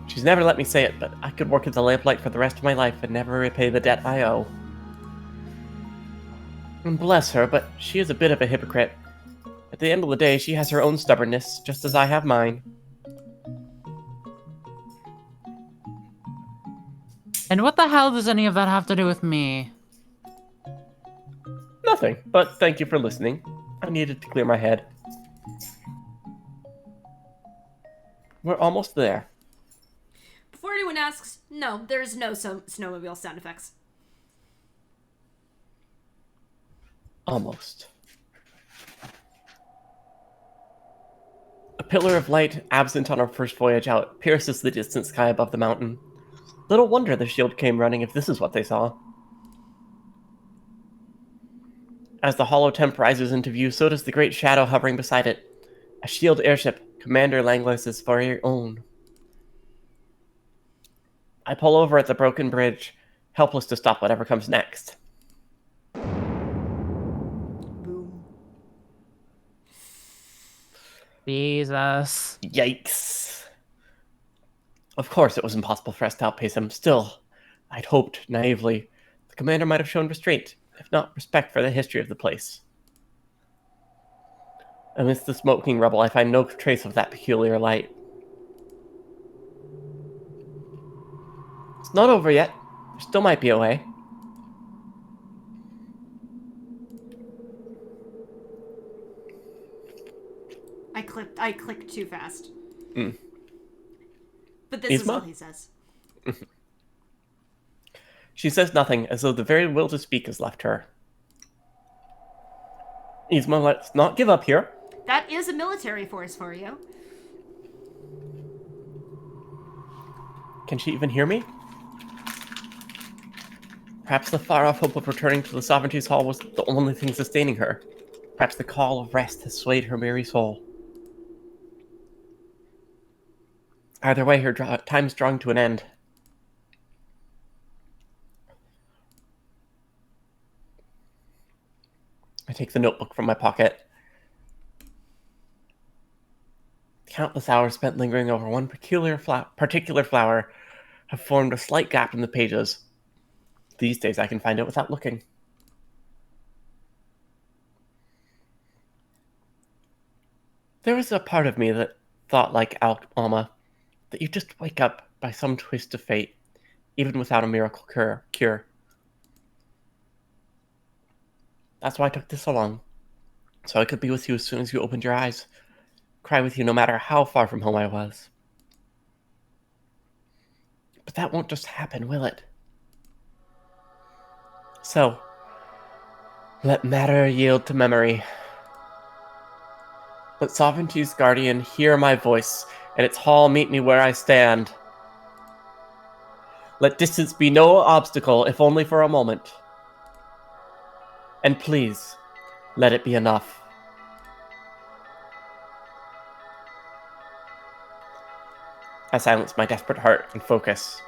She's never let me say it, but I could work at the lamplight for the rest of my life and never repay the debt I owe. And bless her, but she is a bit of a hypocrite. At the end of the day, she has her own stubbornness, just as I have mine. And what the hell does any of that have to do with me? Nothing, but thank you for listening. I needed to clear my head. We're almost there. Before anyone asks, no, there's no snowmobile sound effects. Almost. pillar of light, absent on our first voyage out, pierces the distant sky above the mountain. Little wonder the shield came running if this is what they saw. As the hollow temp rises into view, so does the great shadow hovering beside it. A shield airship, Commander Langlis's very own. I pull over at the broken bridge, helpless to stop whatever comes next. Boom. Jesus. Yikes. Of course it was impossible for us to outpace him. Still, I'd hoped, naively, the commander might have shown restraint, if not respect for the history of the place. Amidst the smoking rubble, I find no trace of that peculiar light. It's not over yet. There still might be a way. I clicked too fast. Mm. But this is Yzma? all he says. She says nothing, as though the very will to speak has left her. Yzma, let's not give up here. That is a military force for you. Can she even hear me? Perhaps the far-off hope of returning to the Sovereignty's Hall was the only thing sustaining her. Perhaps the call of rest has swayed her weary soul. Either way, her time's drawing to an end. I take the notebook from my pocket. Countless hours spent lingering over one particular flower have formed a slight gap in the pages. These days I can find it without looking. There was a part of me that thought, like Alma, that you just wake up by some twist of fate, even without a miracle cure. That's why I took this so long, so I could be with you as soon as you opened your eyes, cry with you no matter how far from home I was. But that won't just happen, will it? So, let matter yield to memory. Let Sovereignty's guardian hear my voice, and its hall meet me where I stand. Let distance be no obstacle, if only for a moment. And please, let it be enough. I silence my desperate heart and focus.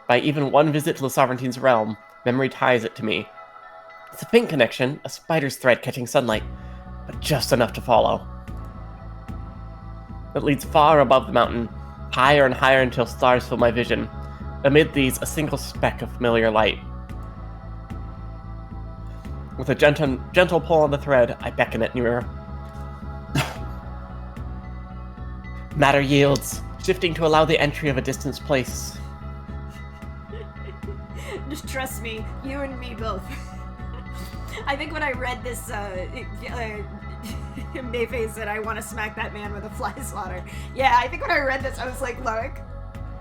By even one visit to the Sovereignty's realm, memory ties it to me. It's a faint connection, a spider's thread catching sunlight, but just enough to follow. It leads far above the mountain, higher and higher until stars fill my vision. Amid these, a single speck of familiar light. With a gentle pull on the thread, I beckon it nearer. Matter yields, shifting to allow the entry of a distant place. Just trust me, you and me both. I think when I read this, Mayface said, I want to smack that man with a fly swatter. Yeah, I think when I read this, I was like, Loic,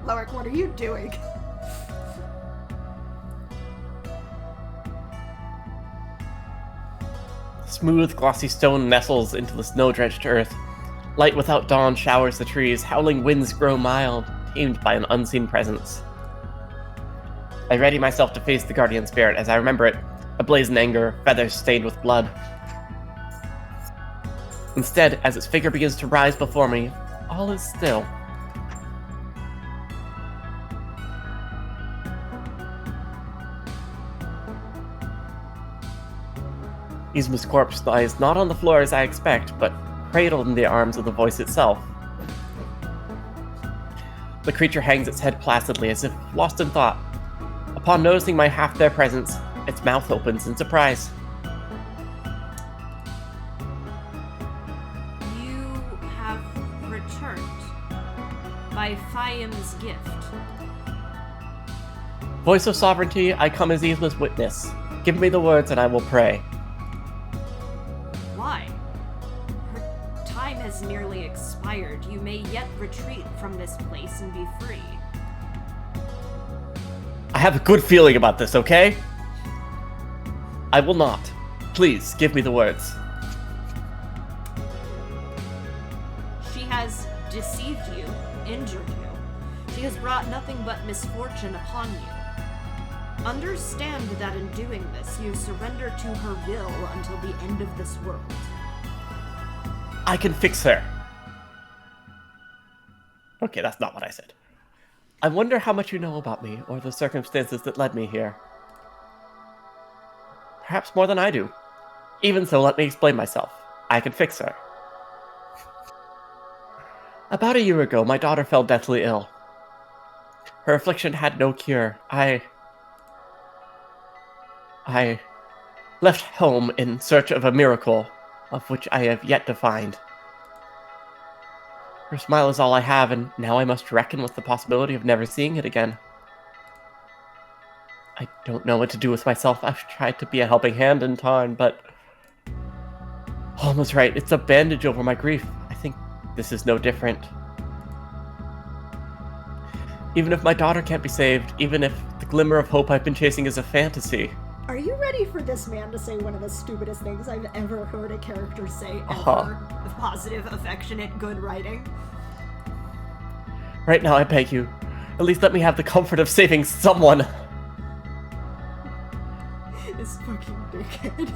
what are you doing? Smooth, glossy stone nestles into the snow-drenched earth. Light without dawn showers the trees, howling winds grow mild, tamed by an unseen presence. I ready myself to face the guardian spirit as I remember it, ablaze in anger, feathers stained with blood. Instead, as its figure begins to rise before me, all is still. Yzma's corpse lies not on the floor as I expect, but cradled in the arms of the voice itself. The creature hangs its head placidly as if lost in thought. Upon noticing my half-there presence, its mouth opens in surprise. You have returned by Fayum's gift. Voice of Sovereignty, I come as Yzma's witness. Give me the words and I will pray. Why? Her time has nearly expired. You may yet retreat from this place and be free. I have a good feeling about this, okay? I will not. Please, give me the words. brought nothing but misfortune upon you. Understand that in doing this, you surrender to her will until the end of this world. I can fix her. Okay, that's not what I said. I wonder how much you know about me, or the circumstances that led me here. Perhaps more than I do. Even so, let me explain myself. I can fix her. About a year ago, my daughter fell deathly ill. Her affliction had no cure. I left home in search of a miracle, of which I have yet to find. Her smile is all I have, and now I must reckon with the possibility of never seeing it again. I don't know what to do with myself. I've tried to be a helping hand in time, but... Holmes was right. It's a bandage over my grief. I think this is no different. Even if my daughter can't be saved, even if the glimmer of hope I've been chasing is a fantasy... Are you ready for this man to say one of the stupidest things I've ever heard a character say ever? Positive, affectionate, good writing. Right now, I beg you, at least let me have the comfort of saving someone. This fucking dickhead.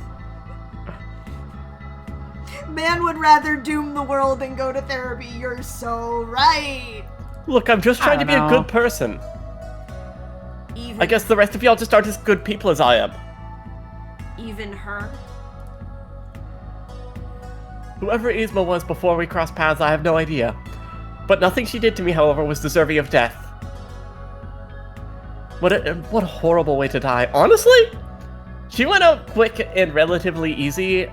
Man would rather doom the world than go to therapy. You're so right. Look, I'm just trying to be a good person. I guess the rest of y'all just aren't as good people as I am. Even her? Whoever Yzma was before we crossed paths, I have no idea. But nothing she did to me, however, was deserving of death. What a horrible way to die. Honestly, she went out quick and relatively easy.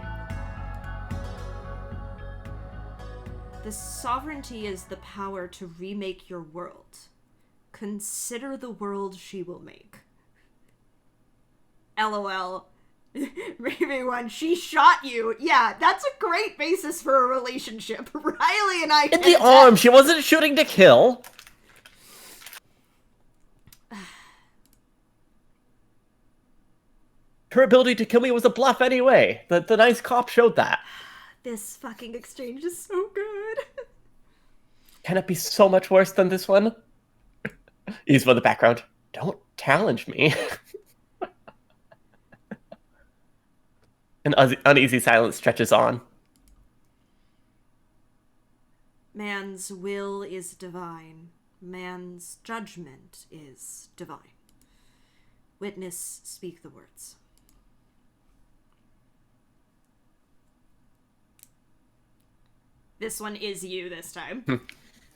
The sovereignty is the power to remake your world. Consider the world she will make. LOL. Raven one, she shot you. Yeah, that's a great basis for a relationship. Riley and I... In the arm, she wasn't shooting to kill. Her ability to kill me was a bluff anyway. The nice cop showed that. This fucking exchange is so good. Can it be so much worse than this one? Yzma in the background. Don't challenge me. An uneasy silence stretches on. Man's will is divine. Man's judgment is divine. Witness, speak the words. This one is you this time.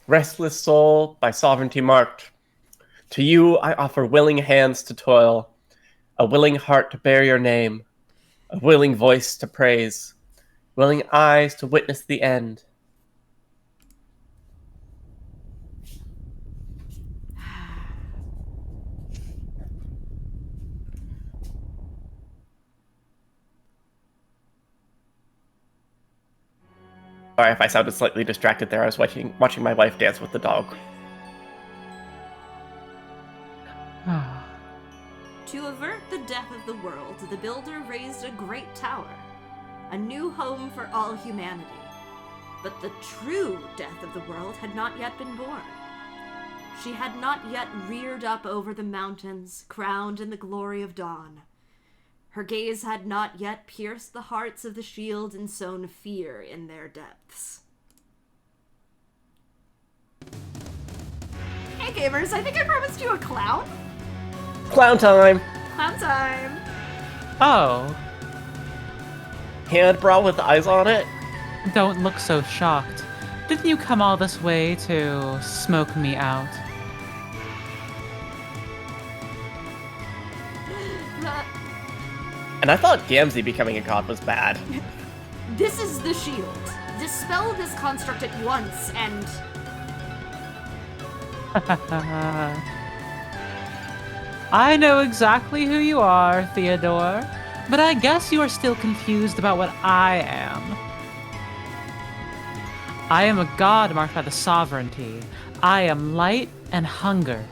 Restless soul, by sovereignty marked. To you I offer willing hands to toil, a willing heart to bear your name, a willing voice to praise, willing eyes to witness the end. Sorry if I sounded slightly distracted there. I was watching my wife dance with the dog. To avert the death of the world, the builder raised a great tower, a new home for all humanity. But the true death of the world had not yet been born. She had not yet reared up over the mountains, crowned in the glory of dawn. Her gaze had not yet pierced the hearts of the shield and sown fear in their depths. Hey gamers, I think I promised you a clown. Clown time! Clown time! Oh, Hand bra with eyes on it? don't look so shocked. Didn't you come all this way to smoke me out? And I thought Gamzee becoming a god was bad. This is the shield. Dispel this construct at once and... I know exactly who you are, Theodore, but I guess you are still confused about what I am. I am a god marked by the sovereignty. I am light and hunger.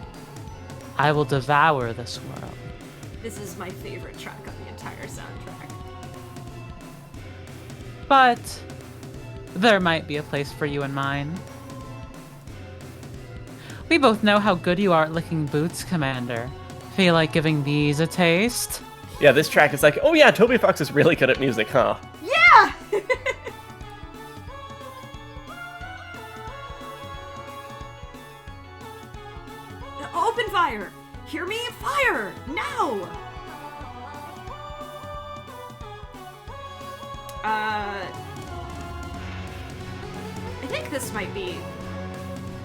I will devour this world. This is my favorite track on the entire soundtrack. But there might be a place for you in mine. We both know how good you are at licking boots, Commander. Feel like giving these a taste? Yeah, this track is like, oh yeah, Toby Fox is really good at music, huh? Yeah! Open fire! Hear me? Fire! Now! I think this might be...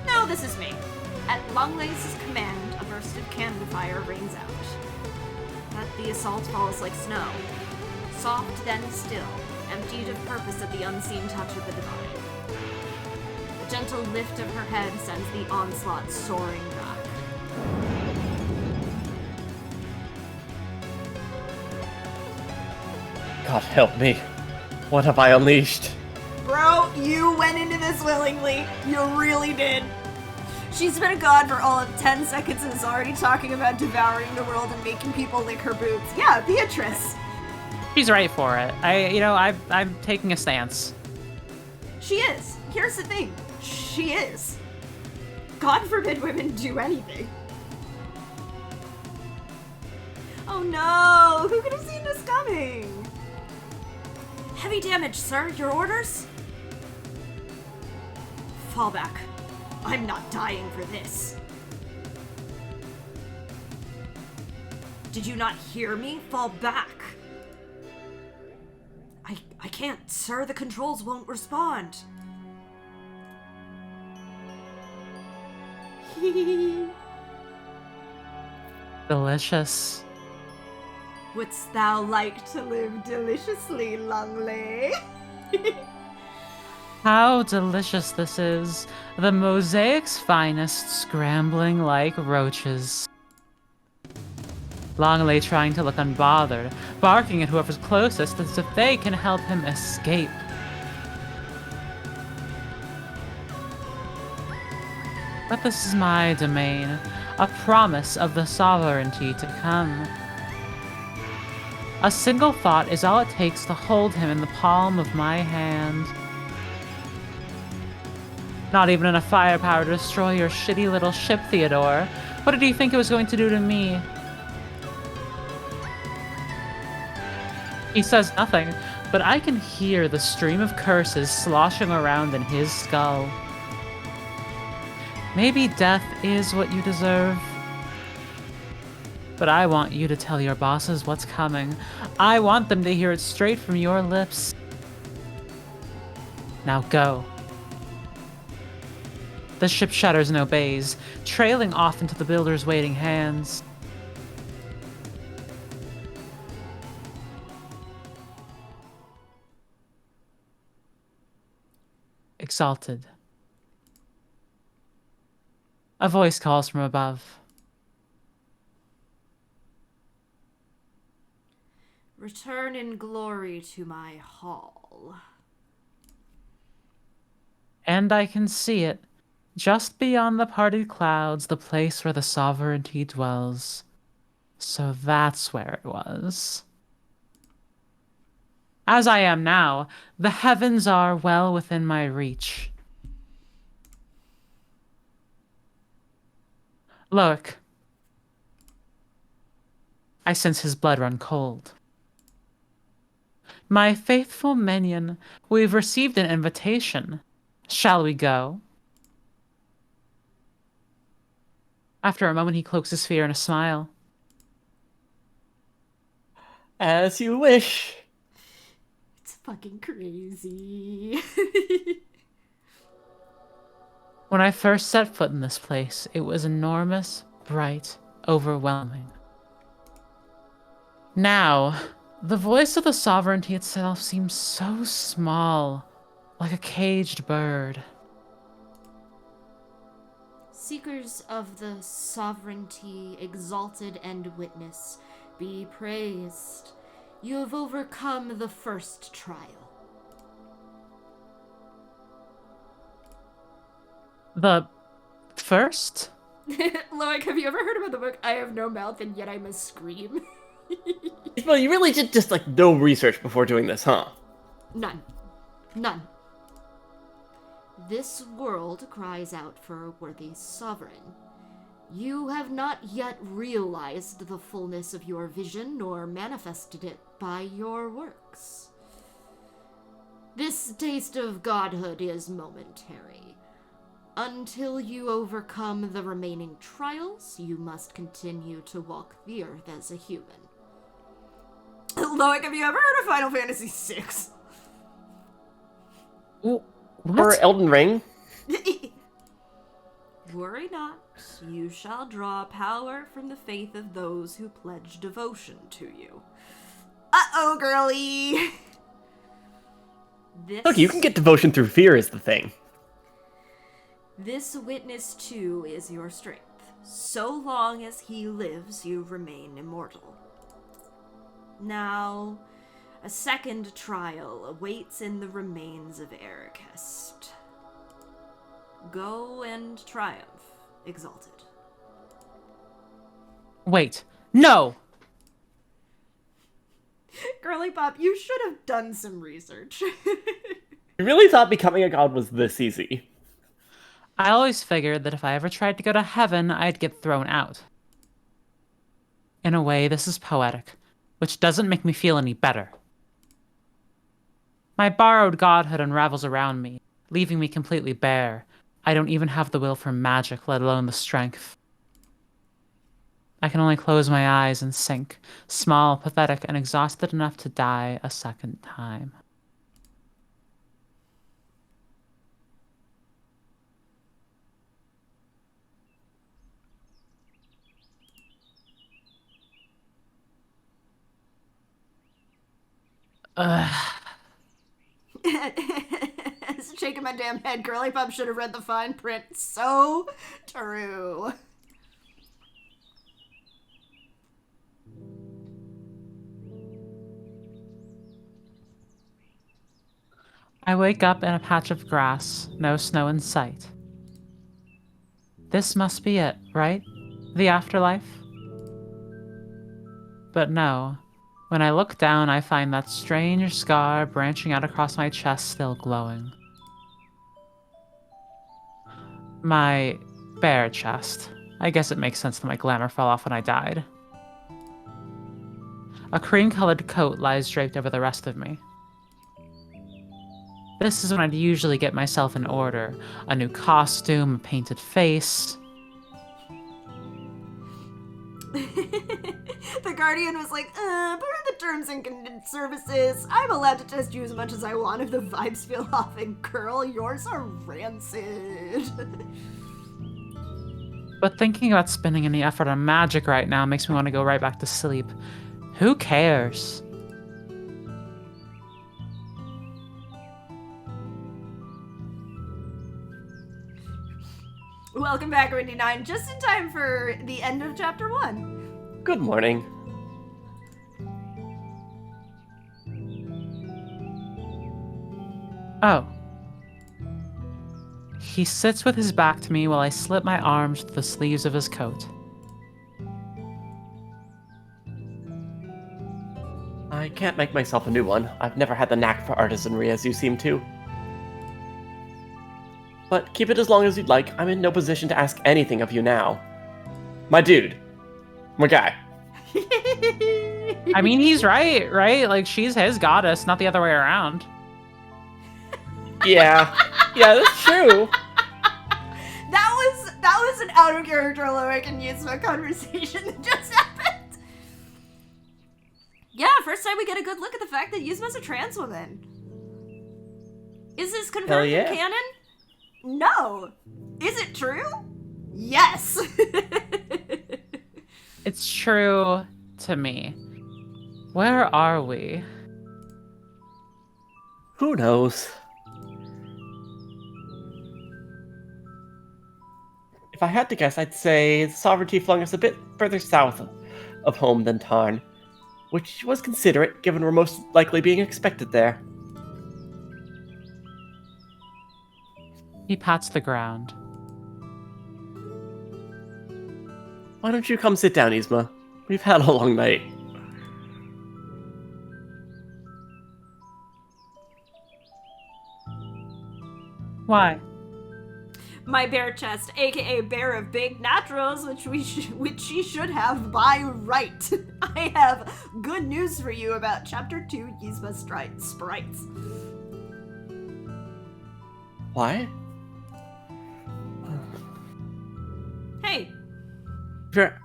No, this is me. At Longlace's command, a burst of cannon fire rains out. But the assault falls like snow. Soft, then still, emptied of purpose at the unseen touch of the divine. A gentle lift of her head sends the onslaught soaring back. God help me. What have I unleashed? Bro, you went into this willingly. You really did. She's been a god for all of 10 seconds and is already talking about devouring the world and making people lick her boots. Yeah, Beatrice. She's right for it. I'm taking a stance. She is. Here's the thing. She is. God forbid women do anything. Oh no! Who could have seen this coming? Heavy damage, sir. Your orders? Fall back. I'm not dying for this. Did you not hear me? Fall back. I can't, sir. The controls won't respond. Delicious. Wouldst thou like to live deliciously, Longley? How delicious this is. The mosaic's finest scrambling like roaches. Longley trying to look unbothered, barking at whoever's closest as if they can help him escape. But this is my domain, a promise of the sovereignty to come. A single thought is all it takes to hold him in the palm of my hand. Not even enough firepower to destroy your shitty little ship, Theodore. What did you think it was going to do to me? He says nothing, but I can hear the stream of curses sloshing around in his skull. Maybe death is what you deserve. But I want you to tell your bosses what's coming. I want them to hear it straight from your lips. Now go. The ship shudders and obeys, trailing off into the builder's waiting hands. Exalted. A voice calls from above. Return in glory to my hall. And I can see it, just beyond the parted clouds, the place where the sovereignty dwells. So that's where it was. As I am now, the heavens are well within my reach. Look. I sense his blood run cold. My faithful minion, we've received an invitation. Shall we go? After a moment, he cloaks his fear in a smile. As you wish. It's fucking crazy. When I first set foot in this place, it was enormous, bright, overwhelming. Now, the voice of the sovereignty itself seems so small, like a caged bird. Seekers of the sovereignty, exalted and witness, be praised. You have overcome the first trial. The first? Loic, have you ever heard about the book I Have No Mouth and Yet I Must Scream? Well, you really did just like no research before doing this, huh? None. None. This world cries out for a worthy sovereign. You have not yet realized the fullness of your vision nor manifested it by your works. This taste of godhood is momentary. Until you overcome the remaining trials, you must continue to walk the earth as a human. Loic, have you ever heard of Final Fantasy VI? What? Or Elden Ring. Worry not, you shall draw power from the faith of those who pledge devotion to you. Uh-oh, girly! Look, you can get devotion through fear is the thing. This witness too is your strength. So long as he lives, you remain immortal. Now, a second trial awaits in the remains of Ericest. Go and triumph, exalted. Wait, no! Girly Pop, you should have done some research. You really thought becoming a god was this easy? I always figured that if I ever tried to go to heaven, I'd get thrown out. In a way, this is poetic, which doesn't make me feel any better. My borrowed godhood unravels around me, leaving me completely bare. I don't even have the will for magic, let alone the strength. I can only close my eyes and sink, small, pathetic, and exhausted enough to die a second time. Shaking my damn head, Girly Pop should have read the fine print. So true. I wake up in a patch of grass, no snow in sight. This must be it, right? The afterlife? But no. When I look down, I find that strange scar branching out across my chest still glowing. My bare chest. I guess it makes sense that my glamour fell off when I died. A cream-colored coat lies draped over the rest of me. This is when I'd usually get myself in order. A new costume, a painted face. The Guardian was like, per the terms and services, I'm allowed to test you as much as I want if the vibes feel off, and girl, yours are rancid. But thinking about spending any effort on magic right now makes me want to go right back to sleep. Who cares? Welcome back, Windy9, just in time for the end of Chapter 1. Good morning. Oh. He sits with his back to me while I slip my arms through the sleeves of his coat. I can't make myself a new one. I've never had the knack for artisanry as you seem to. But keep it as long as you'd like. I'm in no position to ask anything of you now. My dude. My guy. I mean, he's right? Like, she's his goddess, not the other way around. Yeah. Yeah, that's true. That was an out of character Loic and Yuzma conversation that just happened. Yeah, first time we get a good look at the fact that Yuzma's a trans woman. Is this confirmed in canon? No. Is it true? Yes. It's true to me. Where are we? Who knows? If I had to guess, I'd say sovereignty flung us a bit further south of home than Tarn, which was considerate, given we're most likely being expected there. He pats the ground. Why don't you come sit down, Yzma? We've had a long night. Why? my bare chest, aka Bear of Big Naturals, which she should have by right. I have good news for you about Chapter 2 Yzma Sprites. Why? Hey. Sure.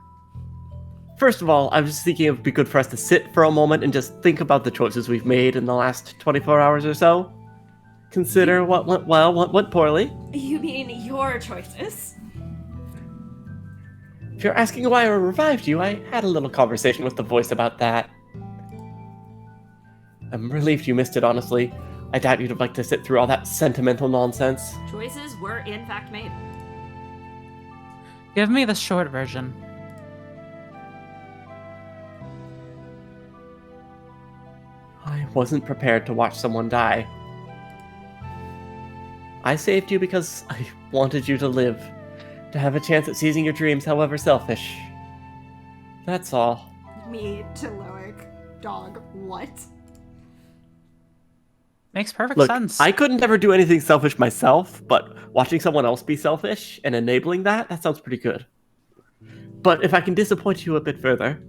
First of all, I was thinking it would be good for us to sit for a moment and just think about the choices we've made in the last 24 hours or so. Consider what went well, what went poorly. You mean your choices? If you're asking why I revived you, I had a little conversation with the voice about that. I'm relieved you missed it, honestly. I doubt you'd have liked to sit through all that sentimental nonsense. Choices were in fact made. Give me the short version. I wasn't prepared to watch someone die. I saved you because I wanted you to live, to have a chance at seizing your dreams, however selfish. That's all. Me to Loic. Dog, what? Makes perfect Look, sense. I couldn't ever do anything selfish myself, but watching someone else be selfish and enabling that sounds pretty good. But if I can disappoint you a bit further,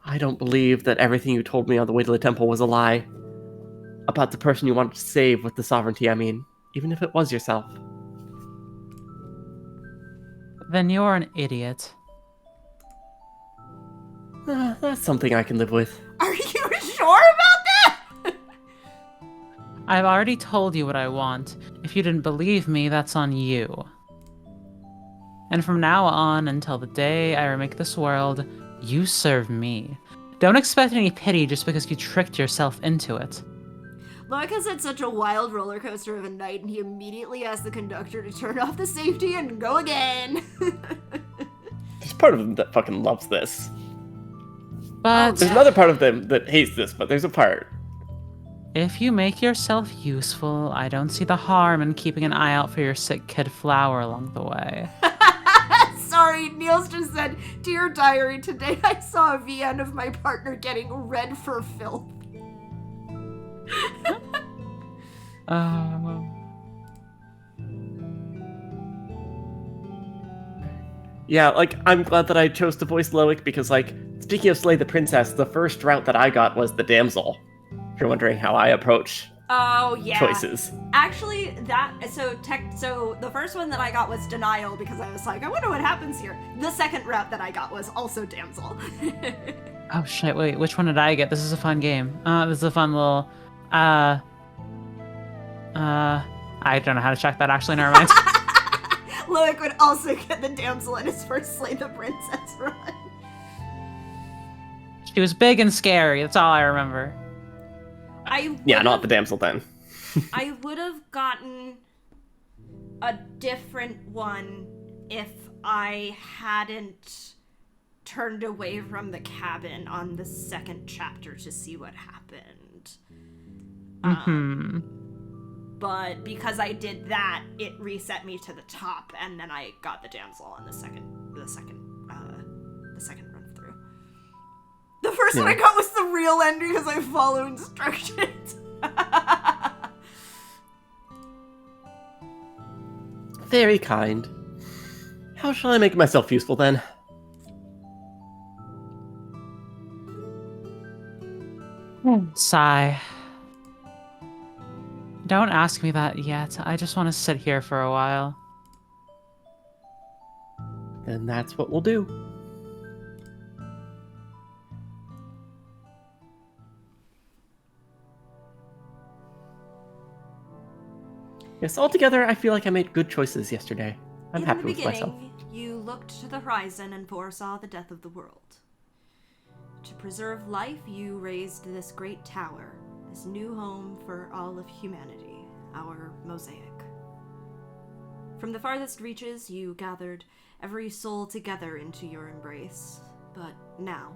I don't believe that everything you told me on the way to the temple was a lie. About the person you wanted to save with the sovereignty, I mean. Even if it was yourself. Then you're an idiot. That's something I can live with. Are you sure about that? I've already told you what I want. If you didn't believe me, that's on you. And from now on, until the day I remake this world, you serve me. Don't expect any pity just because you tricked yourself into it. Loic has had such a wild roller coaster of a night, and he immediately asked the conductor to turn off the safety and go again. There's part of them that fucking loves this. But There's another part of them that hates this, but there's a part. if you make yourself useful, I don't see the harm in keeping an eye out for your sick kid Flower along the way. Sorry, Niels just said, "Dear diary, today I saw a VN of my partner getting red for filth." Yeah, like, I'm glad that I chose to voice Loic because, like, speaking of Slay the Princess, the first route that I got was the damsel. If you're wondering how I approach Oh, yeah. choices. Actually, so the first one that I got was denial because I was like, I wonder what happens here. The second route that I got was also damsel. Oh shit, wait, which one did I get? This is a fun game. This is a fun little, I don't know how to check that actually, never mind. Loic would also get the damsel in his first Slay the Princess run. She was big and scary, that's all I remember. Yeah, not the damsel then. I would have gotten a different one if I hadn't turned away from the cabin on the second chapter to see what happened. But because I did that, it reset me to the top, and then I got the damsel on the second run through. The first one I got was the real end because I follow instructions. Very kind. How shall I make myself useful then? Sigh. Don't ask me that yet. I just want to sit here for a while. Then that's what we'll do. Yes, altogether, I feel like I made good choices yesterday. I'm happy with myself. In the beginning, you looked to the horizon and foresaw the death of the world. To preserve life, you raised this great tower, this new home for all of humanity, our mosaic. From the farthest reaches, you gathered every soul together into your embrace. But now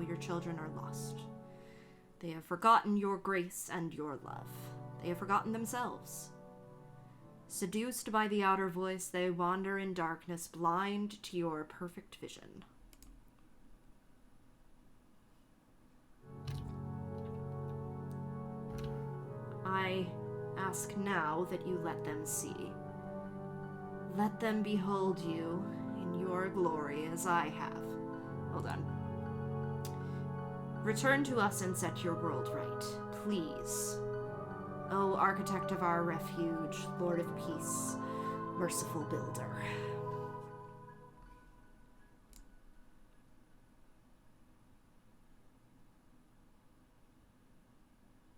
your children are lost. They have forgotten your grace and your love. They have forgotten themselves. Seduced by the outer voice, they wander in darkness, blind to your perfect vision. I ask now that you let them see. Let them behold you in your glory as I have. Hold on. Return to us and set your world right, please. O architect of our refuge, Lord of peace, merciful builder.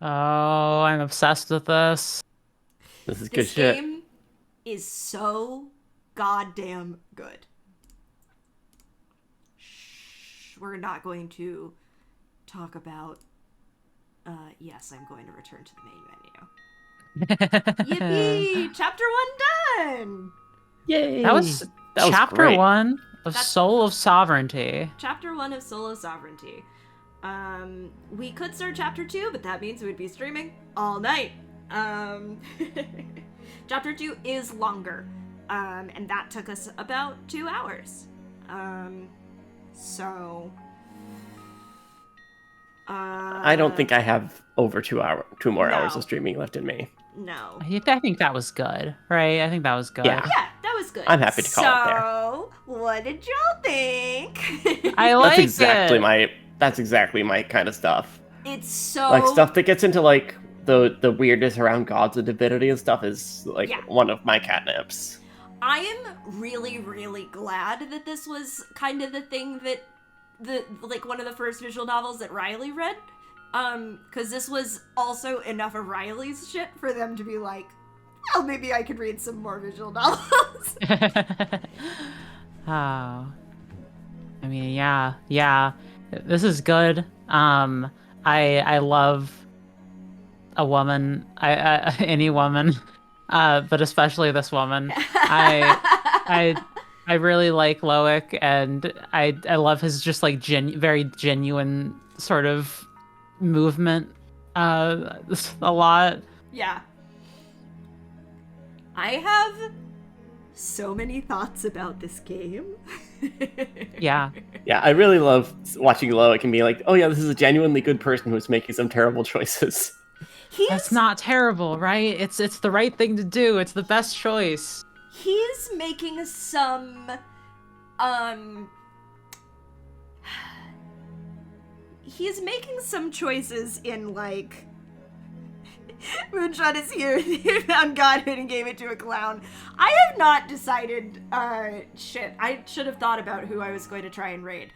Oh, I'm obsessed with this. This is good This shit. game is so goddamn good. Shh, we're not going to talk about... yes, I'm going to return to the main menu. Yippee! Chapter 1 done! Yay! That was chapter great. 1 of That's- Soul of Sovereignty. Chapter 1 of Solo Sovereignty. We could start chapter 2, but that means we'd be streaming all night. Chapter 2 is longer, and that took us about 2 hours. So... I don't think I have over 2 more hours No. of streaming left in me. No. I think that was good, right? I think that was good. Yeah. Yeah, that was good. I'm happy to call it there. So, what did y'all think? I like That's exactly my kind of stuff. It's so... Like stuff that gets into like the weirdness around gods and divinity and stuff is like Yeah. one of my catnips. I am really, really glad that this was kind of the thing that one of the first visual novels that Riley read. Because this was also enough of Riley's shit for them to be like, well, maybe I could read some more visual novels. Oh. I mean, yeah. This is good. I love a woman, any woman, but especially this woman. I really like Loic, and I love his just like very genuine sort of movement a lot. Yeah. I have so many thoughts about this game. Yeah. Yeah, I really love watching Loic and being like, oh yeah, this is a genuinely good person who's making some terrible choices. That's not terrible, right? It's the right thing to do. It's the best choice. He's making some he's making some choices in like Moonshot is here, they found Godhood and gave it to a clown. I have not decided shit. I should have thought about who I was going to try and raid.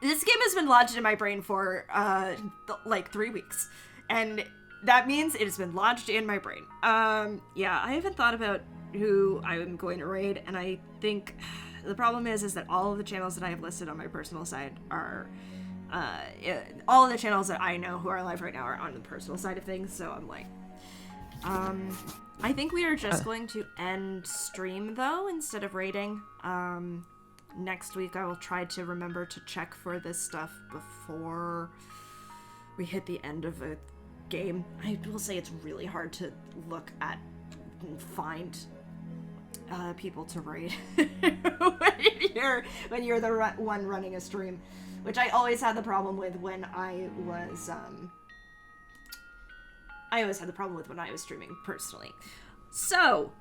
This game has been lodged in my brain for like 3 weeks. And that means it has been lodged in my brain. Yeah, I haven't thought about who I'm going to raid, and I think the problem is that all of the channels that I have listed on my personal side are all of the channels that I know who are live right now are on the personal side of things, so I'm like, I think we are just going to end stream though instead of raiding. Next week I will try to remember to check for this stuff before we hit the end of a game. I will say it's really hard to look at and find people to raid when you're the one running a stream, which I always had the problem with when I was streaming personally. So,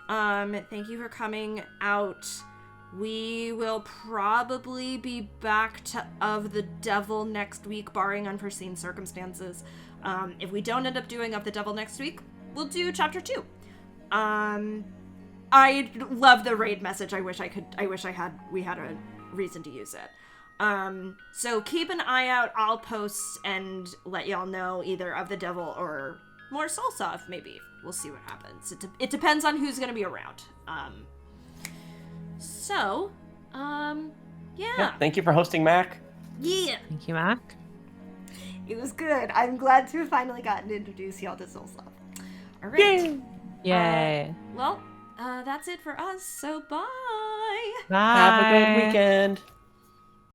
thank you for coming out. We will probably be back to Of the Devil next week, barring unforeseen circumstances. If we don't end up doing Of the Devil next week, we'll do chapter 2. I love the raid message. I wish we had a reason to use it. So keep an eye out. I'll post and let y'all know either Of the Devil or more Soulsoft, maybe. We'll see what happens. It depends on who's gonna be around. Yeah. Thank you for hosting, Mac. Yeah. Thank you, Mac. It was good. I'm glad to have finally gotten to introduce y'all to Soulsoft. All right. Yay. Well, that's it for us. So bye. Bye. Have a good weekend.